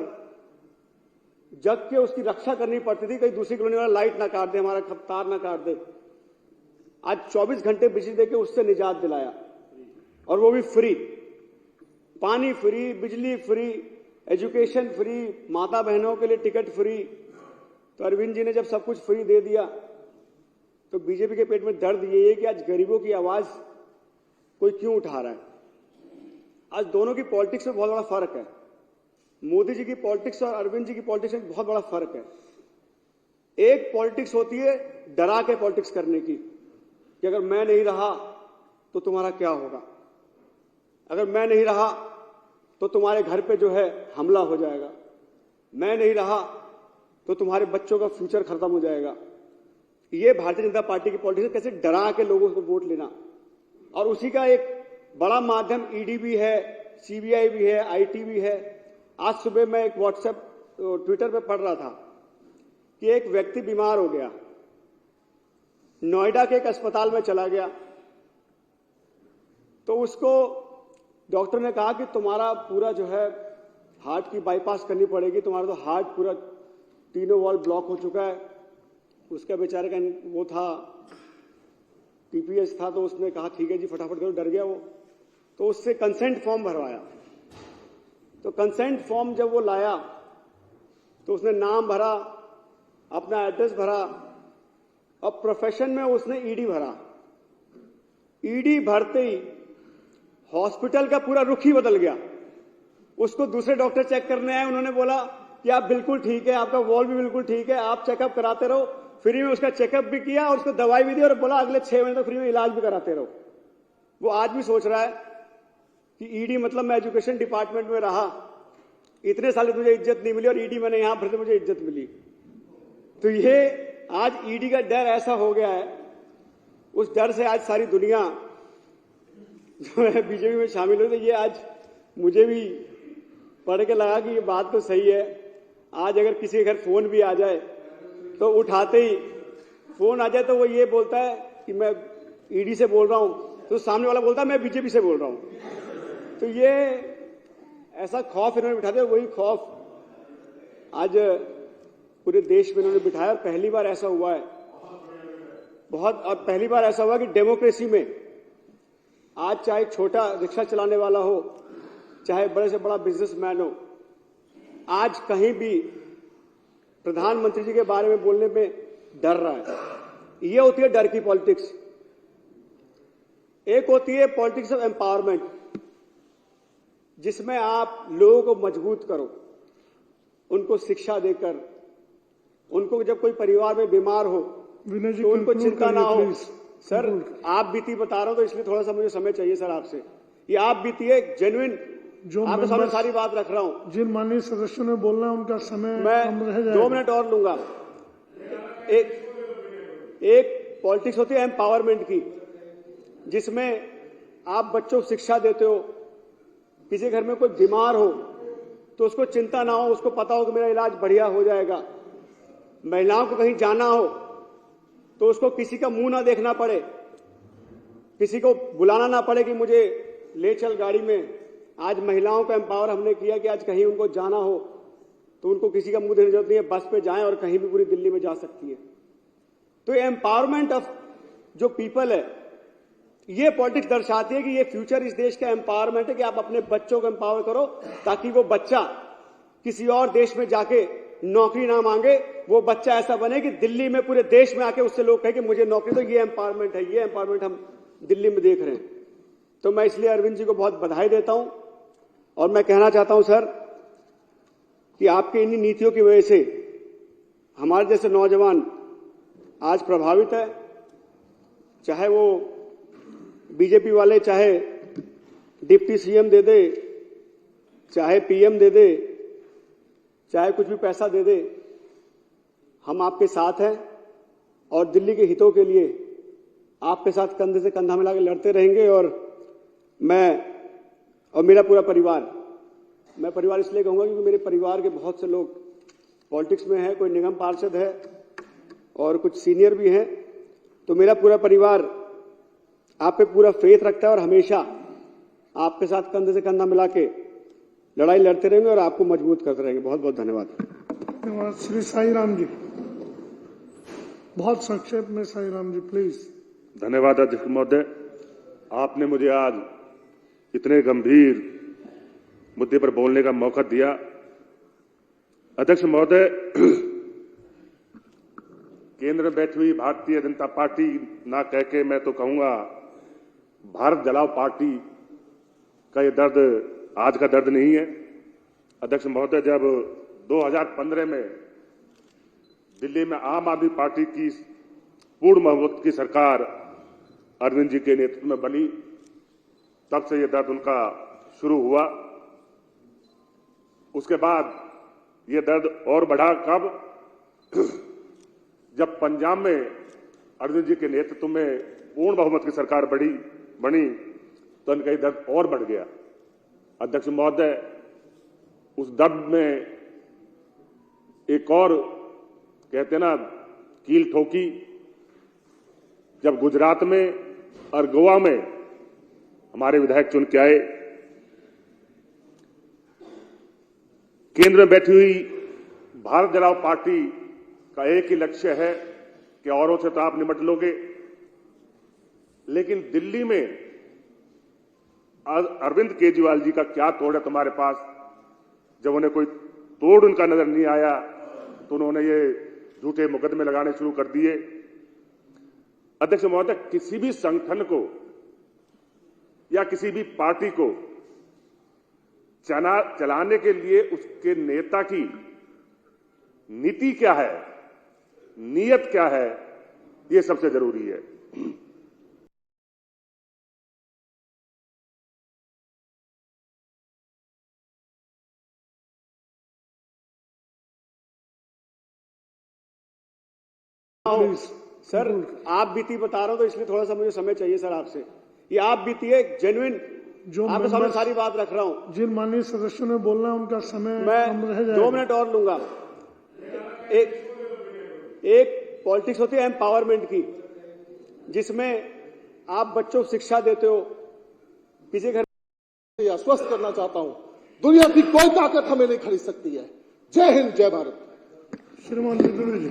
जग के उसकी रक्षा करनी पड़ती थी, कहीं दूसरी कॉलोनी वाला लाइट ना काट दे, हमारा तार ना काट दे। आज 24 घंटे बिजली देके उससे निजात दिलाया, और वो भी फ्री। पानी फ्री, बिजली फ्री, एजुकेशन फ्री, माता बहनों के लिए टिकट फ्री। तो अरविंद जी ने जब सब कुछ फ्री दे दिया, तो बीजेपी के पेट में दर्द ये है कि आज गरीबों की आवाज कोई क्यों उठा रहा है। आज दोनों की पॉलिटिक्स में बहुत बड़ा फर्क है। मोदी जी की पॉलिटिक्स और अरविंद जी की पॉलिटिक्स में बहुत बड़ा फर्क है। एक पॉलिटिक्स होती है डरा के पॉलिटिक्स करने की, कि अगर मैं नहीं रहा तो तुम्हारा क्या होगा, अगर मैं नहीं रहा तो तुम्हारे घर पे जो है हमला हो जाएगा, मैं नहीं रहा तो तुम्हारे बच्चों का फ्यूचर खत्म हो जाएगा। ये भारतीय जनता पार्टी की पॉलिटिक्स, कैसे डरा के लोगों को वोट लेना। और उसी का एक बड़ा माध्यम ईडी भी है, सीबीआई भी है, आईटी भी है। आज सुबह मैं एक व्हाट्सएप, ट्विटर पे पढ़ रहा था कि एक व्यक्ति बीमार हो गया, नोएडा के एक अस्पताल में चला गया, तो उसको डॉक्टर ने कहा कि तुम्हारा पूरा जो है हार्ट की बाईपास करनी पड़ेगी, तुम्हारा तो हार्ट पूरा तीनों वॉल्व ब्लॉक हो चुका है। उसका बेचारे का वो था, टीपीएस था, तो उसने कहा ठीक है जी फटाफट करो, डर गया वो। तो उससे कंसेंट फॉर्म भरवाया। तो कंसेंट फॉर्म जब वो लाया तो उसने नाम भरा, अपना एड्रेस भरा, और प्रोफेशन में उसने ईडी भरा। ईडी भरते ही हॉस्पिटल का पूरा रुख ही बदल गया। उसको दूसरे डॉक्टर चेक करने आए, उन्होंने बोला कि आप बिल्कुल ठीक है, आपका वॉल भी बिल्कुल ठीक है, आप चेकअप कराते रहो। फ्री में उसका चेकअप भी किया और उसको दवाई भी दी और बोला अगले 6 महीने तक फ्री में इलाज भी कराते रहो। वो आज भी सोच रहा है कि ईडी मतलब मैं एजुकेशन डिपार्टमेंट में रहा, इतने साल मुझे इज्जत नहीं मिली और ईडी मैंने यहां भरते मुझे इज्जत मिली। तो ये आज ईडी का डर ऐसा हो गया है, उस डर से आज सारी दुनिया जो है बीजेपी में शामिल हुई। तो ये आज मुझे भी पढ़ के लगा कि ये बात तो सही है। आज अगर किसी के घर फोन भी आ जाए तो उठाते ही फोन आ जाए तो वो ये बोलता है कि मैं ईडी से बोल रहा हूं, तो सामने वाला बोलता है मैं बीजेपी से बोल रहा हूं। तो ये ऐसा खौफ इन्होंने बिठा दिया, वही खौफ आज पूरे देश में इन्होंने बिठाया। पहली बार ऐसा हुआ है, अब पहली बार ऐसा हुआ कि डेमोक्रेसी में आज चाहे छोटा रिक्शा चलाने वाला हो, चाहे बड़े से बड़ा बिजनेसमैन हो, आज कहीं भी प्रधानमंत्री जी के बारे में बोलने में डर रहा है। ये होती है डर की पॉलिटिक्स। एक होती है पॉलिटिक्स ऑफ एम्पावरमेंट, जिसमें आप लोगों को मजबूत करो, उनको शिक्षा देकर, उनको जब कोई परिवार में बीमार हो विनय जी तो उनको conclude चिंता ना करिए, हो। please. Sir Conclude. आप बीती बता रहा हूं तो इसलिए थोड़ा सा मुझे समय चाहिए सर आपसे। ये आप बीती है जेन्युइन, जो आपके सामने members- सारी बात रख रहा हूं। जिन माननीय सदस्यों ने बोलना है उनका समय कम रह मैं जाएगा। 2 मिनट और लूंगा। एक पॉलिटिक्स होती है एम्पावरमेंट की, जिसमें आप बच्चों को शिक्षा देते हो। किसी घर में कोई बीमार हो तो उसको चिंता ना हो, उसको पता हो कि मेरा इलाज बढ़िया हो जाएगा। महिलाओं को कहीं जाना हो तो उसको किसी का मुंह ना देखना पड़े, किसी को बुलाना ना पड़े कि मुझे ले चल गाड़ी में। आज महिलाओं को एम्पावर हमने किया कि आज कहीं उनको जाना हो तो उनको किसी का मुंह देखने की जरूरत नहीं है, बस पे जाएं और कहीं भी पूरी दिल्ली में जा सकती है। तो ये एम्पावरमेंट ऑफ जो पीपल है, ये पॉलिटिक्स दर्शाती है कि ये फ्यूचर इस देश का एम्पावरमेंट है कि आप अपने बच्चों को एम्पावर करो ताकि वो बच्चा किसी और देश में जाके नौकरी ना मांगे, वो बच्चा ऐसा बने कि दिल्ली में पूरे देश में आके उससे लोग कहें कि मुझे नौकरी दो। ये एम्पावरमेंट है, ये एम्पावरमेंट हम दिल्ली में देख रहे हैं। तो मैं इसलिए अरविंद जी को बहुत बधाई देता हूं और मैं कहना चाहता हूं सर कि आपके इन्हीं नीतियों की वजह से हमारे जैसे नौजवान आज प्रभावित है, चाहे वो बीजेपी वाले चाहे डिप्टी सीएम दे दे, चाहे पीएम दे दे, चाहे कुछ भी पैसा दे दे, हम आपके साथ हैं और दिल्ली के हितों के लिए आपके साथ कंधे से कंधा मिला के लड़ते रहेंगे। और मैं और मेरा पूरा परिवार, मैं परिवार इसलिए कहूंगा क्योंकि मेरे परिवार के बहुत से लोग पॉलिटिक्स में हैं, कोई निगम पार्षद है और कुछ सीनियर भी हैं। तो मेरा पूरा परिवार आप पे पूरा फेथ रखता है और हमेशा आपके साथ कंधे से कंधा मिला के लड़ाई लड़ते रहेंगे और आपको मजबूत करते रहेंगे। बहुत बहुत धन्यवाद। धन्यवाद। श्री साई राम जी, बहुत संक्षेप में साई राम जी प्लीज। धन्यवाद अध्यक्ष महोदय, आपने मुझे आज इतने गंभीर मुद्दे पर बोलने का मौका दिया। अध्यक्ष महोदय, केंद्र में बैठी हुई भारतीय जनता पार्टी ना कह के मैं तो कहूंगा भारत जलाओ पार्टी का ये दर्द आज का दर्द नहीं है। अध्यक्ष महोदय, जब 2015 में दिल्ली में आम आदमी पार्टी की पूर्ण बहुमत की सरकार अरविंद जी के नेतृत्व में बनी, तब से ये दर्द उनका शुरू हुआ। उसके बाद ये दर्द और बढ़ा कब? जब पंजाब में अरविंद जी के नेतृत्व में पूर्ण बहुमत की सरकार बनी तो इनका ये दर्द और बढ़ गया। अध्यक्ष महोदय, उस दर्द में एक और कहते हैं ना कील ठोकी, जब गुजरात में और गोवा में हमारे विधायक चुन के आए। केंद्र में बैठी हुई भारत जलाओ पार्टी का एक ही लक्ष्य है कि औरों से तो आप निपट लोगे, लेकिन दिल्ली में अरविंद केजरीवाल जी का क्या तोड़ है तुम्हारे पास? जब उन्हें कोई तोड़ उनका नजर नहीं आया तो उन्होंने ये झूठे मुकदमे लगाने शुरू कर दिए। अध्यक्ष महोदय, किसी भी संगठन को या किसी भी पार्टी को चलाने के लिए उसके नेता की नीति क्या है, नीयत क्या है, ये सबसे जरूरी है। प्लीज सर आप बीती बता रहा हूं तो इसलिए थोड़ा सा मुझे समय चाहिए सर आपसे। ये आप बीती है जेन्युइन, जो आपके सामने members- सारी बात रख रहा हूं। जिन माननीय सदस्यों ने बोलना है उनका समय कम रह मैं जाएगा। 2 मिनट और लूंगा। एक पॉलिटिक्स होती है एम्पावरमेंट की, जिसमें आप बच्चों को शिक्षा देते हो, पीछे घर आश्वस्त करना चाहता हूं, दुनिया की कोई ताकत हमें नहीं खरीद सकती है। जय हिंद, जय भारत। श्रीमान जितेंद्र जी,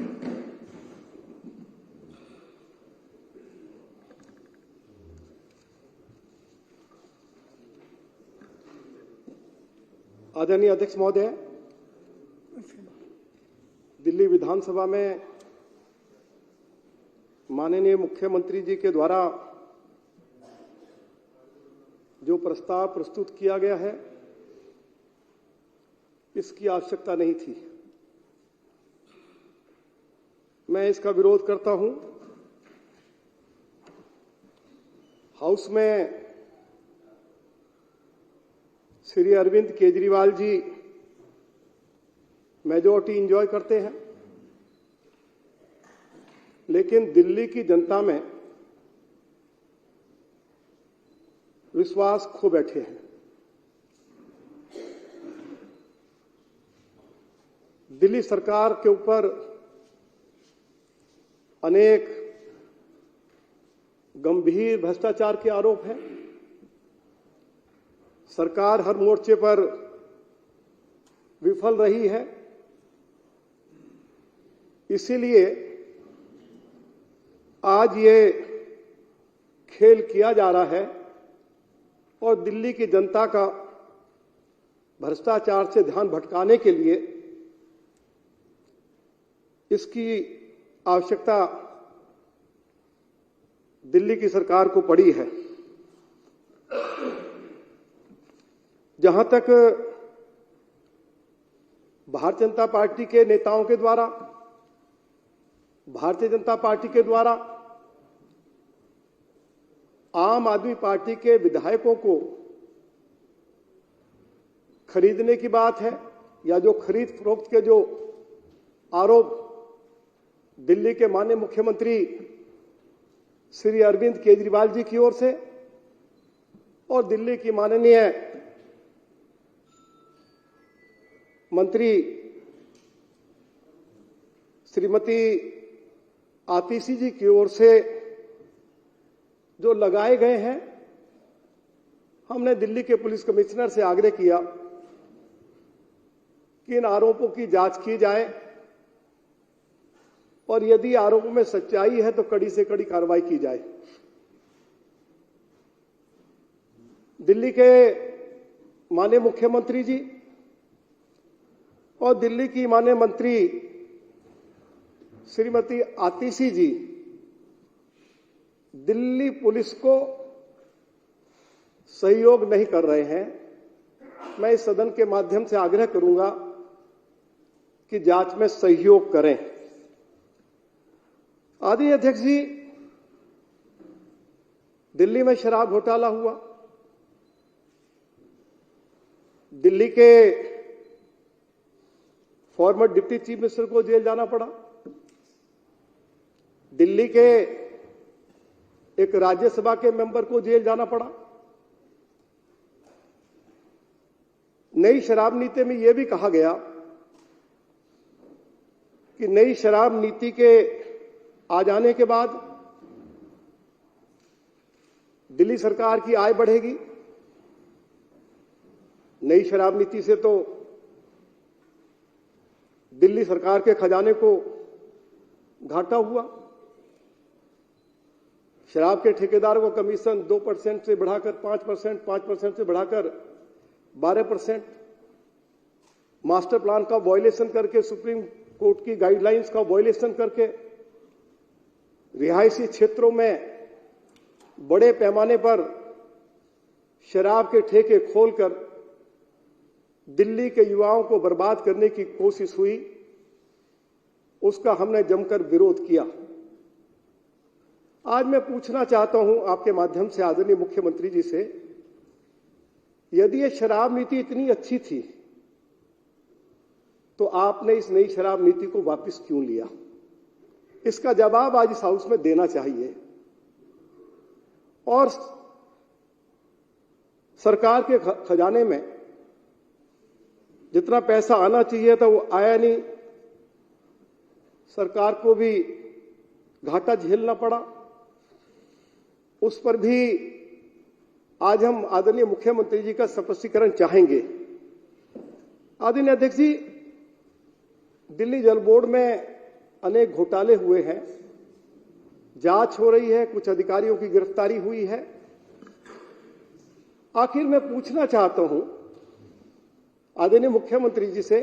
आदरणीय अध्यक्ष महोदय, दिल्ली विधानसभा में माननीय मुख्यमंत्री जी के द्वारा जो प्रस्ताव प्रस्तुत किया गया है, इसकी आवश्यकता नहीं थी। मैं इसका विरोध करता हूं। हाउस में श्री अरविंद केजरीवाल जी मेजॉरिटी एंजॉय करते हैं, लेकिन दिल्ली की जनता में विश्वास खो बैठे हैं। दिल्ली सरकार के ऊपर अनेक गंभीर भ्रष्टाचार के आरोप हैं। सरकार हर मोर्चे पर विफल रही है। इसीलिए आज ये खेल किया जा रहा है और दिल्ली की जनता का भ्रष्टाचार से ध्यान भटकाने के लिए इसकी आवश्यकता दिल्ली की सरकार को पड़ी है। जहां तक भारतीय जनता पार्टी के नेताओं के द्वारा, भारतीय जनता पार्टी के द्वारा आम आदमी पार्टी के विधायकों को खरीदने की बात है, या जो खरीद फरोख्त के जो आरोप दिल्ली के माननीय मुख्यमंत्री श्री अरविंद केजरीवाल जी की ओर से और दिल्ली की माननीय मंत्री श्रीमती आतिशी जी की ओर से जो लगाए गए हैं, हमने दिल्ली के पुलिस कमिश्नर से आग्रह किया कि इन आरोपों की जांच की जाए और यदि आरोपों में सच्चाई है तो कड़ी से कड़ी कार्रवाई की जाए। दिल्ली के माननीय मुख्यमंत्री जी और दिल्ली की माननीय मंत्री श्रीमती आतिशी जी दिल्ली पुलिस को सहयोग नहीं कर रहे हैं। मैं इस सदन के माध्यम से आग्रह करूंगा कि जांच में सहयोग करें। आदरणीय अध्यक्ष जी, दिल्ली में शराब घोटाला हुआ, दिल्ली के फॉर्मर डिप्टी चीफ मिनिस्टर को जेल जाना पड़ा, दिल्ली के एक राज्यसभा के मेंबर को जेल जाना पड़ा। नई शराब नीति में यह भी कहा गया कि नई शराब नीति के आ जाने के बाद दिल्ली सरकार की आय बढ़ेगी। नई शराब नीति से तो दिल्ली सरकार के खजाने को घाटा हुआ। शराब के ठेकेदारों को कमीशन 2% से बढ़ाकर 5%, 5% से बढ़ाकर 12%, मास्टर प्लान का वायलेशन करके, सुप्रीम कोर्ट की गाइडलाइंस का वायलेशन करके रिहायशी क्षेत्रों में बड़े पैमाने पर शराब के ठेके खोलकर दिल्ली के युवाओं को बर्बाद करने की कोशिश हुई। उसका हमने जमकर विरोध किया। आज मैं पूछना चाहता हूं आपके माध्यम से आदरणीय मुख्यमंत्री जी से, यदि ये शराब नीति इतनी अच्छी थी तो आपने इस नई शराब नीति को वापस क्यों लिया? इसका जवाब आज इस हाउस में देना चाहिए। और सरकार के खजाने में जितना पैसा आना चाहिए था वो आया नहीं, सरकार को भी घाटा झेलना पड़ा। उस पर भी आज हम आदरणीय मुख्यमंत्री जी का स्पष्टीकरण चाहेंगे। आदरणीय अध्यक्ष जी, दिल्ली जल बोर्ड में अनेक घोटाले हुए हैं, जांच हो रही है, कुछ अधिकारियों की गिरफ्तारी हुई है। आखिर मैं पूछना चाहता हूं आदरणीय मुख्यमंत्री जी से,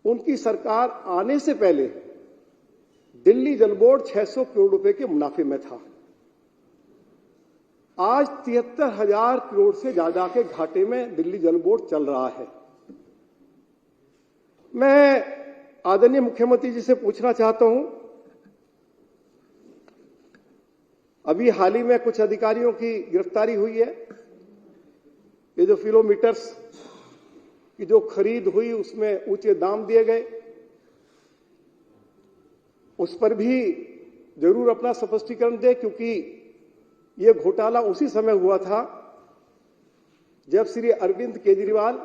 उनकी सरकार आने से पहले दिल्ली जल बोर्ड 600 करोड़ रुपए के मुनाफे में था, आज 73,000 करोड़ से ज्यादा के घाटे में दिल्ली जल बोर्ड चल रहा है। मैं आदरणीय मुख्यमंत्री जी से पूछना चाहता हूं, अभी हाल ही में कुछ अधिकारियों की गिरफ्तारी हुई है। ये जो किलोमीटर्स की जो खरीद हुई उसमें ऊंचे दाम दिए गए, उस पर भी जरूर अपना स्पष्टीकरण दे, क्योंकि यह घोटाला उसी समय हुआ था जब श्री अरविंद केजरीवाल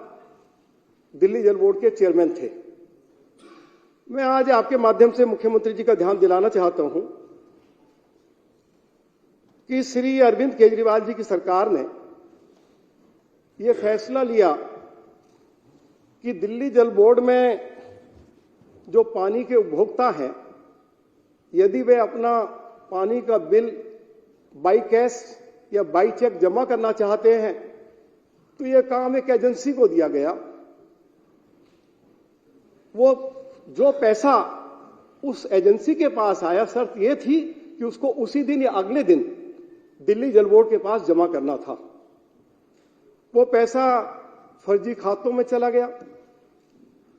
दिल्ली जल बोर्ड के चेयरमैन थे। मैं आज आपके माध्यम से मुख्यमंत्री जी का ध्यान दिलाना चाहता हूं कि श्री अरविंद केजरीवाल जी की सरकार ने यह फैसला लिया कि दिल्ली जल बोर्ड में जो पानी के उपभोक्ता हैं, यदि वे अपना पानी का बिल बाई कैश या बाई चेक जमा करना चाहते हैं तो यह काम एक एजेंसी को दिया गया। वो जो पैसा उस एजेंसी के पास आया, शर्त यह थी कि उसको उसी दिन या अगले दिन दिल्ली जल बोर्ड के पास जमा करना था। वो पैसा फर्जी खातों में चला गया।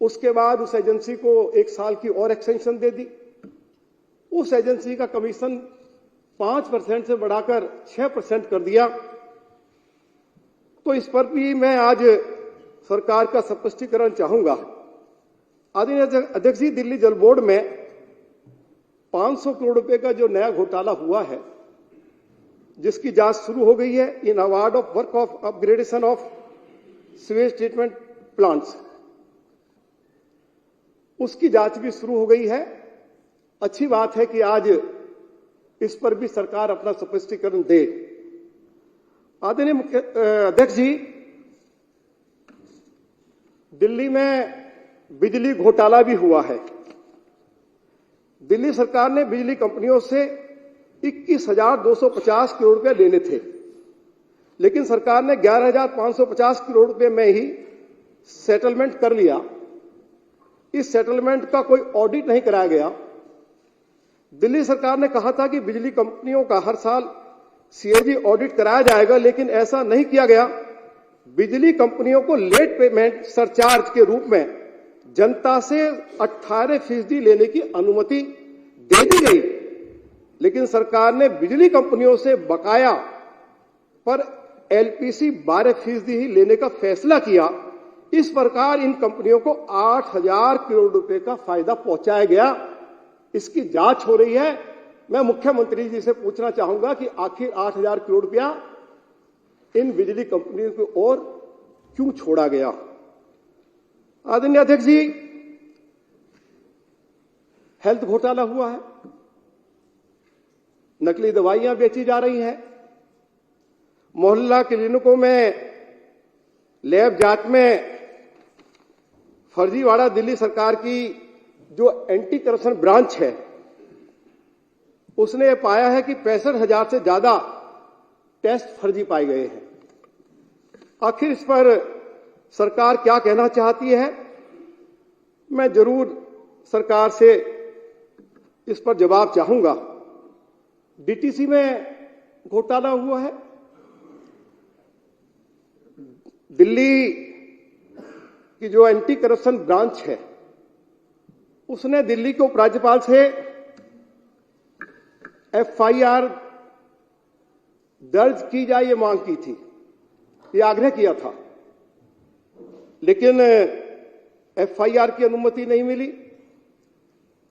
उसके बाद उस एजेंसी को 1 साल की और एक्सटेंशन दे दी। उस एजेंसी का कमीशन 5% से बढ़ाकर 6% कर दिया। तो इस पर भी मैं आज सरकार का स्पष्टीकरण चाहूंगा। आदरणीय अध्यक्ष जी, दिल्ली जल बोर्ड में 500 करोड़ रुपए का जो नया घोटाला हुआ है, जिसकी जांच शुरू हो गई है, in award of work of upgradation of sewage treatment plants, उसकी जांच भी शुरू हो गई है। अच्छी बात है कि आज इस पर भी सरकार अपना स्पष्टीकरण दे। आदरणीय अध्यक्ष जी, दिल्ली में बिजली घोटाला भी हुआ है। दिल्ली सरकार ने बिजली कंपनियों से 21,250 करोड़ रुपए लेने थे, लेकिन सरकार ने 11,550 करोड़ रुपए में ही सेटलमेंट कर लिया। इस सेटलमेंट का कोई ऑडिट नहीं कराया गया। दिल्ली सरकार ने कहा था कि बिजली कंपनियों का हर साल सीएजी ऑडिट कराया जाएगा, लेकिन ऐसा नहीं किया गया। बिजली कंपनियों को लेट पेमेंट सरचार्ज के रूप में जनता से 18% लेने की अनुमति दे दी गई, लेकिन सरकार ने बिजली कंपनियों से बकाया पर एलपीसी 12% ही लेने का फैसला किया। इस प्रकार इन कंपनियों को 8,000 करोड़ रुपए का फायदा पहुंचाया गया। इसकी जांच हो रही है। मैं मुख्यमंत्री जी से पूछना चाहूंगा कि आखिर 8,000 करोड़ रुपया इन बिजली कंपनियों की ओर क्यों छोड़ा गया। आदरणीय अध्यक्ष जी, हेल्थ घोटाला हुआ है, नकली दवाइयां बेची जा रही हैं, मोहल्ला क्लिनिकों में लैब जांच में फर्जीवाड़ा। दिल्ली सरकार की जो एंटी करप्शन ब्रांच है, उसने पाया है कि 65,000 से ज्यादा टेस्ट फर्जी पाए गए हैं। आखिर इस पर सरकार क्या कहना चाहती है? मैं जरूर सरकार से इस पर जवाब चाहूंगा। डीटीसी में घोटाला हुआ है। दिल्ली की जो एंटी करप्शन ब्रांच है, उसने दिल्ली के उपराज्यपाल से एफआईआर दर्ज की जाए ये मांग की थी, ये आग्रह किया था, लेकिन एफआईआर की अनुमति नहीं मिली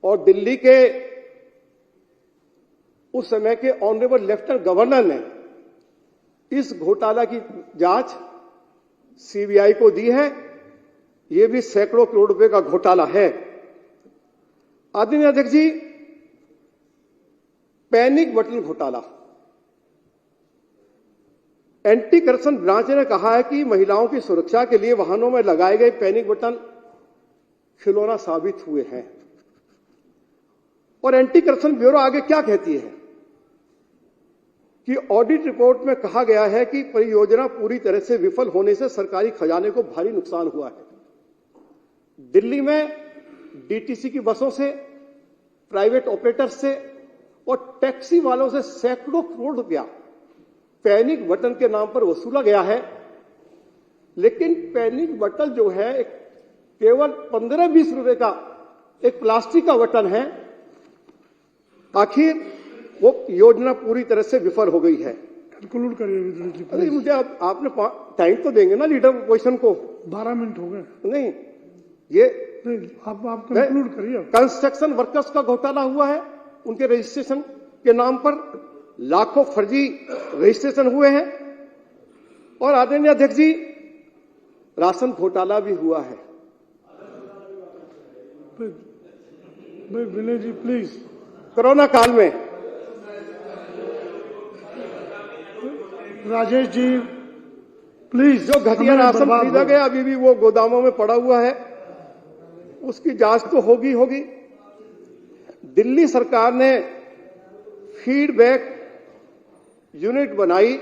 और दिल्ली के उस समय के ऑनरेबल लेफ्टिनेंट गवर्नर ने इस घोटाला की जांच सीबीआई को दी है। यह भी सैकड़ों करोड़ रुपए का घोटाला है। आदरणीय अध्यक्ष जी, पैनिक बटन घोटाला। एंटी करप्शन ब्रांच ने कहा है कि महिलाओं की सुरक्षा के लिए वाहनों में लगाए गए पैनिक बटन खिलौना साबित हुए हैं। और एंटी करप्शन ब्यूरो आगे क्या कहती है कि ऑडिट रिपोर्ट में कहा गया है कि परियोजना पूरी तरह से विफल होने से सरकारी खजाने को भारी नुकसान हुआ है। दिल्ली में डीटीसी की बसों से, प्राइवेट ऑपरेटर्स से और टैक्सी वालों से सैकड़ों करोड़ रुपया पैनिक बटन के नाम पर वसूला गया है। लेकिन पैनिक बटन जो है केवल 15-20 रुपए का एक प्लास्टिक का बटन है। आखिर वो योजना पूरी तरह से विफल हो गई है। कंक्लूड करिए विद्रोही जी। अरे मुझे आपने टाइम तो देंगे ना लीडर पोजिशन को। 12 मिनट हो गए। नहीं, ये नहीं, आप कंक्लूड करिए। कंस्ट्रक्शन वर्कर्स का घोटाला हुआ है। उनके रजिस्ट्रेशन के नाम पर लाखों फर्जी रजिस्ट्रेशन हुए हैं। और आदरणीय अध्यक्ष जी, राशन घोटाला भी हुआ है। भाई विनय जी प्लीज। कोरोना काल में राजेश जी प्लीज। जो घटिया राशन खरीदा गया अभी भी वो गोदामों में पड़ा हुआ है, उसकी जांच तो होगी। दिल्ली सरकार ने फीडबैक यूनिट बनाई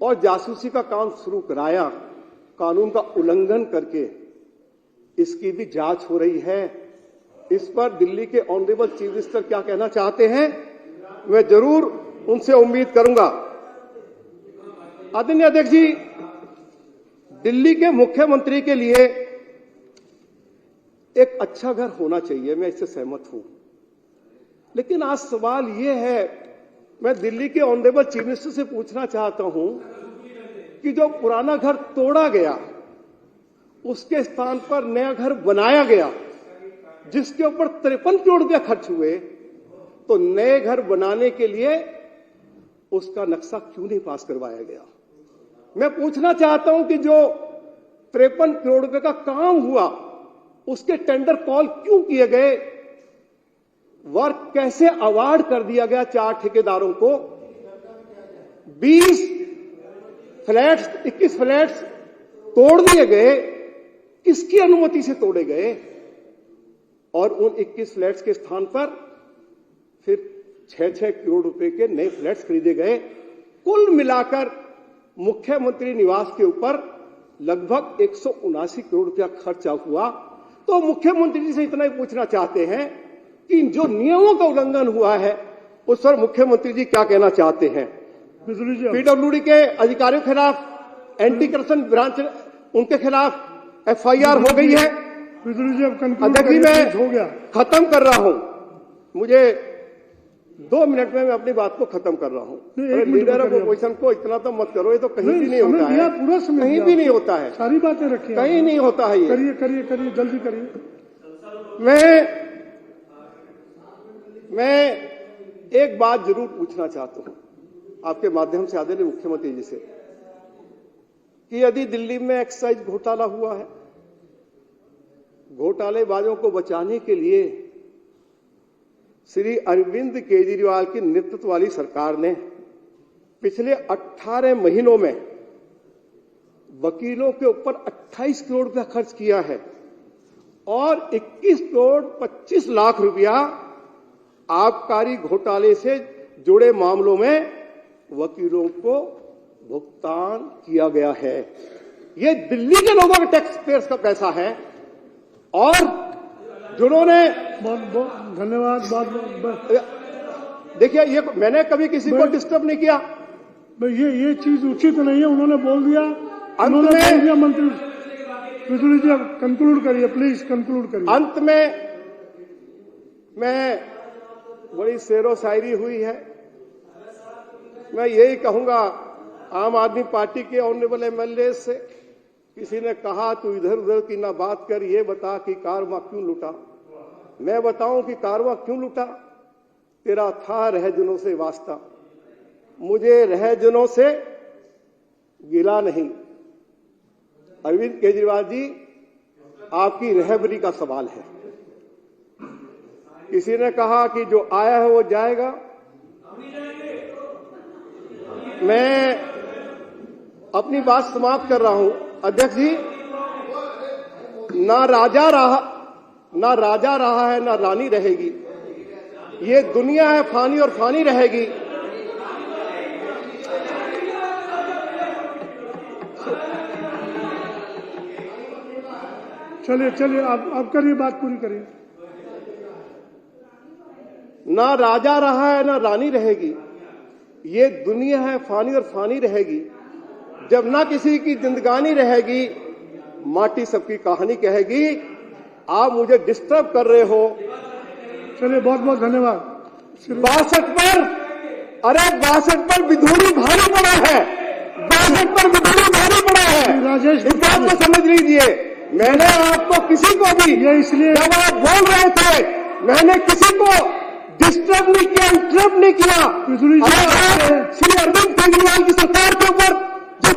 और जासूसी का काम शुरू कराया, कानून का उल्लंघन करके। इसकी भी जांच हो रही है। इस पर दिल्ली के ऑनरेबल चीफ मिनिस्टर क्या कहना चाहते हैं, मैं जरूर उनसे उम्मीद करूंगा। आदरणीय अध्यक्ष जी, दिल्ली के मुख्यमंत्री के लिए एक अच्छा घर होना चाहिए, मैं इससे सहमत हूं। लेकिन आज सवाल यह है, मैं दिल्ली के ऑनरेबल चीफ मिनिस्टर से पूछना चाहता हूं कि जो पुराना घर तोड़ा गया उसके स्थान पर नया घर बनाया गया जिसके ऊपर 53 करोड़ रुपया खर्च हुए, तो नए घर बनाने के लिए उसका नक्शा क्यों नहीं पास करवाया गया? मैं पूछना चाहता हूं कि जो 53 करोड़ रुपए का काम हुआ उसके टेंडर कॉल क्यों किए गए? वर्क कैसे अवार्ड कर दिया गया 4 ठेकेदारों को? 21 फ्लैट्स तोड़ दिए गए, किसकी अनुमति से तोड़े गए? और उन 21 फ्लैट्स के स्थान पर फिर 6-6 करोड़ रुपए के नए फ्लैट्स खरीदे गए। कुल मिलाकर मुख्यमंत्री निवास के ऊपर लगभग 179 करोड़ रुपया खर्चा हुआ। तो मुख्यमंत्री जी से इतना ही पूछना चाहते हैं कि जो नियमों का उल्लंघन हुआ है उस पर मुख्यमंत्री जी क्या कहना चाहते हैं? पीडब्ल्यूडी के अधिकारियों के खिलाफ एंटी करप्शन ब्रांच उनके खिलाफ एफआईआर हो गई है। अध्यक्ष जी, मैं हो गया, खत्म कर रहा हूं। मुझे 2 मिनट में मैं अपनी बात को खत्म कर रहा हूं। लीडर ऑफ अपोजिशन को इतना तो मत करो, ये तो कहीं भी नहीं होता है। पूरा समय कहीं भी नहीं होता है, सारी बातें रखिए, कहीं नहीं होता है। ये करिए जल्दी करिए। मैं एक बात जरूर पूछना चाहता हूं आपके माध्यम से आदरणीय मुख्यमंत्री जी से कि यदि दिल्ली में एक्साइज घोटाला हुआ है, घोटालेबाजों को बचाने के लिए श्री अरविंद केजरीवाल की नेतृत्व वाली सरकार ने पिछले 18 महीनों में वकीलों के ऊपर 28 करोड़ रुपया खर्च किया है और 21 करोड़ 25 लाख रुपया आबकारी घोटाले से जुड़े मामलों में वकीलों को भुगतान किया गया है। यह दिल्ली के लोगों के टैक्स पेयर्स का पैसा है। और जिन्होंने बहुत धन्यवाद। देखिए, ये मैंने कभी किसी को डिस्टर्ब नहीं किया। ये चीज उचित नहीं है, उन्होंने बोल दिया। मंत्री विद्रोही जी आप कंक्लूड करिए, प्लीज कंक्लूड करिए। अंत में मैं बड़ी शेरो शायरी हुई है, मैं यही कहूंगा आम आदमी पार्टी के ऑनरेबल एमएलए से। किसी ने कहा तू इधर उधर की ना बात कर, ये बता कि कार मां क्यों लुटा। मैं बताऊं कि कारवा क्यों लूटा? तेरा था रहजुनों से वास्ता, मुझे रहजुनों से गिला नहीं। अरविंद केजरीवाल जी, आपकी रहबरी का सवाल है। किसी ने कहा कि जो आया है वो जाएगा। मैं अपनी बात समाप्त कर रहा हूं। अध्यक्ष जी, ना राजा रहा है, ना रानी रहेगी। ये दुनिया है फानी और फानी रहेगी। चलिए आप करिए, बात पूरी करिए। ना राजा रहा है, ना रानी रहेगी। ये दुनिया है फानी और फानी रहेगी। जब ना किसी की जिंदगानी रहेगी, माटी सबकी कहानी कहेगी। आप मुझे डिस्टर्ब कर रहे हो। चलिए, बहुत बहुत धन्यवाद। 62 पर विधूरी भारी पड़ा है। 62 पर विधूरी भारी पड़ा है। राजेश, इस बात को समझ लीजिए। मैंने आपको किसी को भी, ये इसलिए जब आप बोल रहे थे, मैंने किसी को डिस्टर्ब नहीं किया, इंटरप्ट नहीं किया। श्री अरविंद केजरीवाल की सरकार के ऊपर जो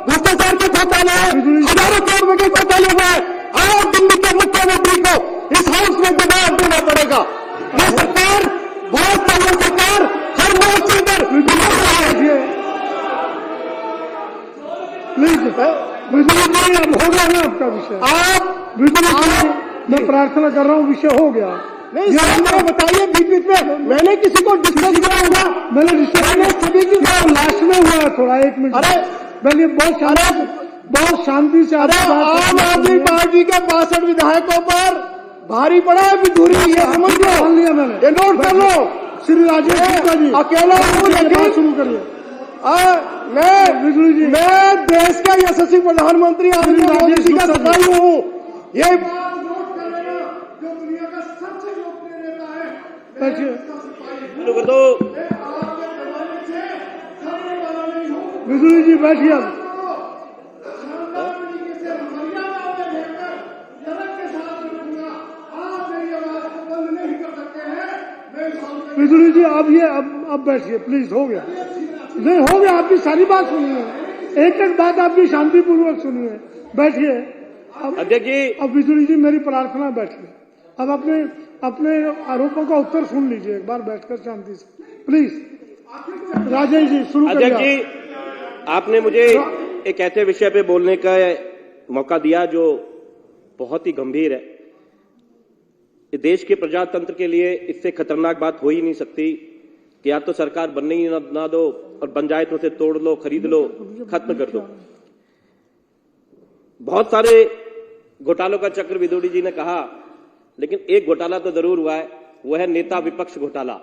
भ्रष्टाचार के घोटाले हैं, हजारों करोड़ रुपए के घोटाले हुए हैं, आज दिल्ली के मुख्यमंत्री को इस हाउस में जवाब देना पड़ेगा। ये सरकार, बहुत कांग्रेस सरकार, हर मोर्चे पर बिजली नहीं, अब हो गया ना आपका विषय। आप बिजली, मैं प्रार्थना कर रहा हूँ, विषय हो गया। नहीं सर, बताइए बीच में मैंने किसी को डिस्कस किया होगा? मैंने सभी की लास्ट में हुआ है थोड़ा, 1 मिनट। अरे मैंने बहुत शांति से आम आदमी पार्टी के 62 विधायकों पर भारी पड़ा है विधूरी। ये समझ लो, लिया मैंने, ये नोट कर लो। श्री राजेश गुप्ता जी अकेला बात शुरू करिए। मैं देश का यशस्वी प्रधानमंत्री मोदी जी का सफाई हूँ। ये जो दुनिया का सबसे लोकप्रिय नेता है। बिजली जी बैठिए अब। बिजली जी अब बैठिए प्लीज, हो गया। नहीं हो गया, आपकी सारी बात सुनिए, एक एक बात आपकी शांतिपूर्वक सुनिए। बैठिए अध्यक्ष जी। अब बिजली जी, मेरी प्रार्थना, बैठिए। अब अपने आरोपों का उत्तर सुन लीजिए एक बार बैठकर शांति से, प्लीज। राजेश जी शुरू करिए। अध्यक्ष जी, आपने मुझे एक ऐसे विषय पे बोलने का मौका दिया जो बहुत ही गंभीर है। देश के प्रजातंत्र के लिए इससे खतरनाक बात हो ही नहीं सकती कि या तो सरकार बनने ही ना दो, और बन जाए तो उसे तोड़ लो, खरीद लो, खत्म कर दो। बहुत सारे घोटालों का चक्र विदुड़ी जी ने कहा, लेकिन एक घोटाला तो जरूर हुआ है, वो है नेता विपक्ष घोटाला।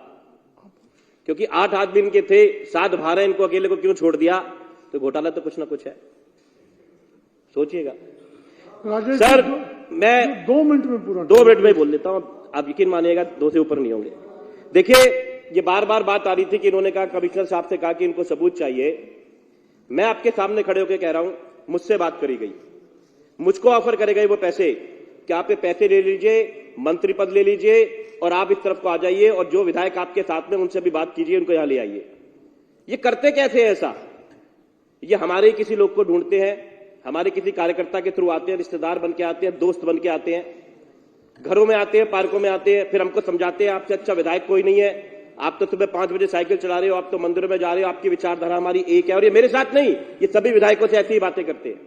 क्योंकि 8 आदमी इनके थे, 7 भारे, इनको अकेले को क्यों छोड़ दिया? तो घोटाला तो कुछ ना कुछ है, सोचिएगा। सर मैं 2 मिनट में पूरा 2 मिनट में बोल लेता हूं, आप यकीन मानिएगा 2 से ऊपर नहीं होंगे। देखिए, ये बार बार बात आ रही थी कि इन्होंने कहा, कमिश्नर साहब से कहा कि इनको सबूत चाहिए। मैं आपके सामने खड़े होकर कह रहा हूं, मुझसे बात करी गई, मुझको ऑफर करे गए वो पैसे कि आप ये पैसे ले लीजिए, मंत्री पद ले लीजिए और आप इस तरफ को आ जाइए, और जो विधायक आपके साथ में उनसे भी बात कीजिए, उनको यहां ले आइए। ये करते कैसे है ऐसा? ये हमारे किसी लोग को ढूंढते हैं, हमारे किसी कार्यकर्ता के थ्रू आते हैं, रिश्तेदार बन के आते हैं, दोस्त बन के आते हैं, घरों में आते हैं, पार्कों में आते हैं, फिर हमको समझाते हैं आपसे अच्छा विधायक कोई नहीं है, आप तो सुबह 5 बजे साइकिल चला रहे हो, आप तो मंदिरों में जा रहे हो, आपकी विचारधारा हमारी एक है। और ये मेरे साथ नहीं, ये सभी विधायकों से ऐसी ही बातें करते हैं।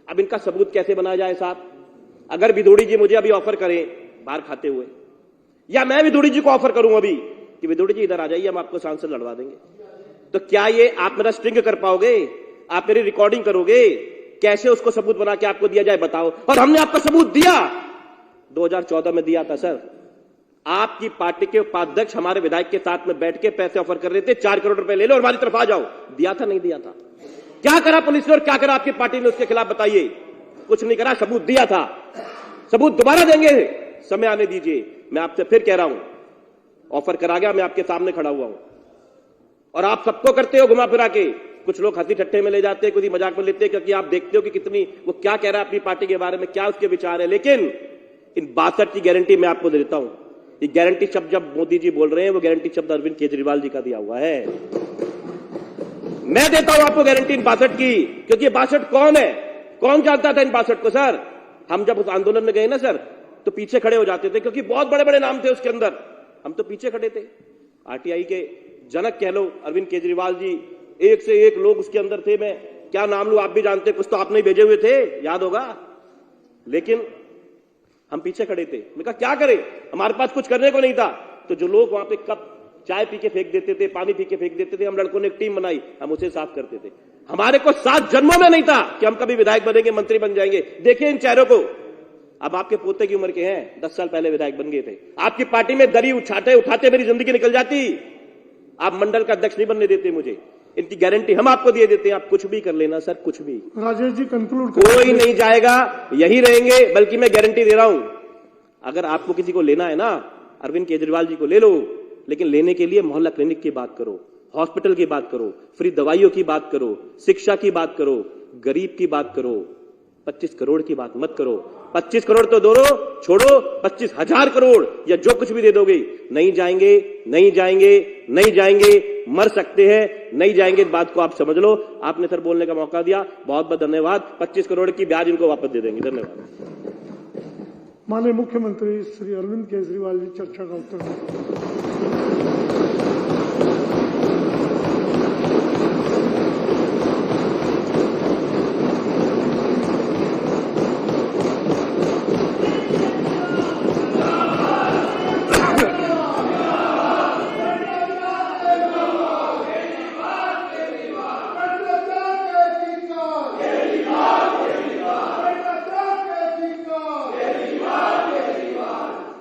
अब इनका सबूत कैसे बनाया जाए साहब? अगर विदुड़ी जी मुझे अभी ऑफर करें बाहर खाते हुए, या मैं विदुड़ी जी को ऑफर करूं अभी कि विदुड़ी जी इधर आ जाइए, हम आपको सांसद लड़वा देंगे, तो क्या ये आप मेरा स्ट्रिंग कर पाओगे? आप मेरी रिकॉर्डिंग करोगे? कैसे उसको सबूत बना के आपको दिया जाए बताओ? और हमने आपको सबूत दिया, 2014 में दिया था सर। आपकी पार्टी के उपाध्यक्ष हमारे विधायक के साथ में बैठ के पैसे ऑफर कर रहे थे, 4 करोड़ रुपए ले लो और हमारी तरफ आ जाओ। दिया था नहीं दिया था? क्या करा पुलिस ने और क्या करा आपकी पार्टी ने उसके खिलाफ? बताइए। कुछ नहीं करा, सबूत दिया था। सबूत दोबारा देंगे, समय आने दीजिए। मैं आपसे फिर कह रहा हूं, ऑफर करा गया, मैं आपके सामने खड़ा हुआ हूं, और आप सबको करते हो घुमा फिरा के। कुछ लोग हंसी ठट्ठे में ले जाते हैं, कुछ मजाक में लेते हैं, क्योंकि आप देखते हो कि कितनी वो क्या कह रहा है अपनी पार्टी के बारे में, क्या उसके विचार है। लेकिन इन 62 की गारंटी मैं आपको दे देता हूं। ये गारंटी शब्द जब मोदी जी बोल रहे हैं, वो गारंटी शब्द अरविंद केजरीवाल जी का दिया हुआ है। मैं देता हूं आपको गारंटी इन 62 की, क्योंकि 62 कौन है? कौन जानता था इन 62 को सर? हम जब उस आंदोलन में गए ना सर, तो पीछे खड़े हो जाते थे, क्योंकि बहुत बड़े बड़े नाम थे उसके अंदर। हम तो पीछे खड़े थे। आरटीआई के जनक कह लो अरविंद केजरीवाल जी, एक से एक लोग उसके अंदर थे। मैं क्या नाम लूं, आप भी जानते, कुछ तो आपने भेजे हुए थे, याद होगा। लेकिन हम पीछे खड़े थे। मैं कहा क्या करें, हमारे पास कुछ करने को नहीं था। तो जो लोग वहां पे कप चाय पी के फेंक देते थे, पानी पी के फेंक देते थे, हम लड़कों ने एक टीम बनाई, हम उसे साफ करते थे। हमारे को 7 जन्मों में नहीं था कि हम कभी विधायक बनेंगे, मंत्री बन जाएंगे। देखिए इन चेहरों को, अब आपके पोते की उम्र के हैं, 10 साल पहले विधायक बन गए थे। आपकी पार्टी में दरी उठाते उठाते मेरी जिंदगी निकल जाती। आप मंडल का अध्यक्ष नहीं बनने देते मुझे। इनकी गारंटी हम आपको दे देते हैं, आप कुछ भी कर लेना सर, कुछ भी। राजेश जी कंक्लूड। कोई नहीं जाएगा, यही रहेंगे। बल्कि मैं गारंटी दे रहा हूं, अगर आपको किसी को लेना है ना, अरविंद केजरीवाल जी को ले लो, लेकिन लेने के लिए मोहल्ला क्लिनिक की बात करो, हॉस्पिटल की बात करो, फ्री दवाइयों की बात करो, शिक्षा की बात करो, गरीब की बात करो। 25 करोड़ की बात मत करो। 25 करोड़ तो दो, छोड़ो 25,000 करोड़ या जो कुछ भी दे दोगे, नहीं जाएंगे, नहीं जाएंगे, नहीं जाएंगे, मर सकते हैं, नहीं जाएंगे। इस बात को आप समझ लो। आपने सर बोलने का मौका दिया, बहुत बहुत धन्यवाद। 25 करोड़ की ब्याज इनको वापस दे देंगे। धन्यवाद। माननीय मुख्यमंत्री श्री अरविंद केजरीवाल जी चर्चा का उत्तर दें।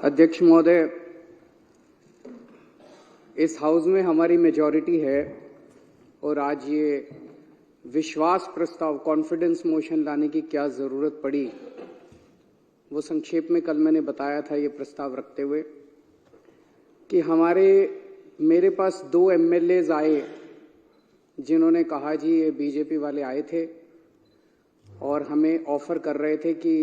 अध्यक्ष महोदय, इस हाउस में हमारी मेजॉरिटी है और आज ये विश्वास प्रस्ताव, कॉन्फिडेंस मोशन लाने की क्या जरूरत पड़ी, वो संक्षेप में कल मैंने बताया था ये प्रस्ताव रखते हुए कि मेरे पास 2 एमएलएज आए जिन्होंने कहा जी ये बीजेपी वाले आए थे और हमें ऑफर कर रहे थे कि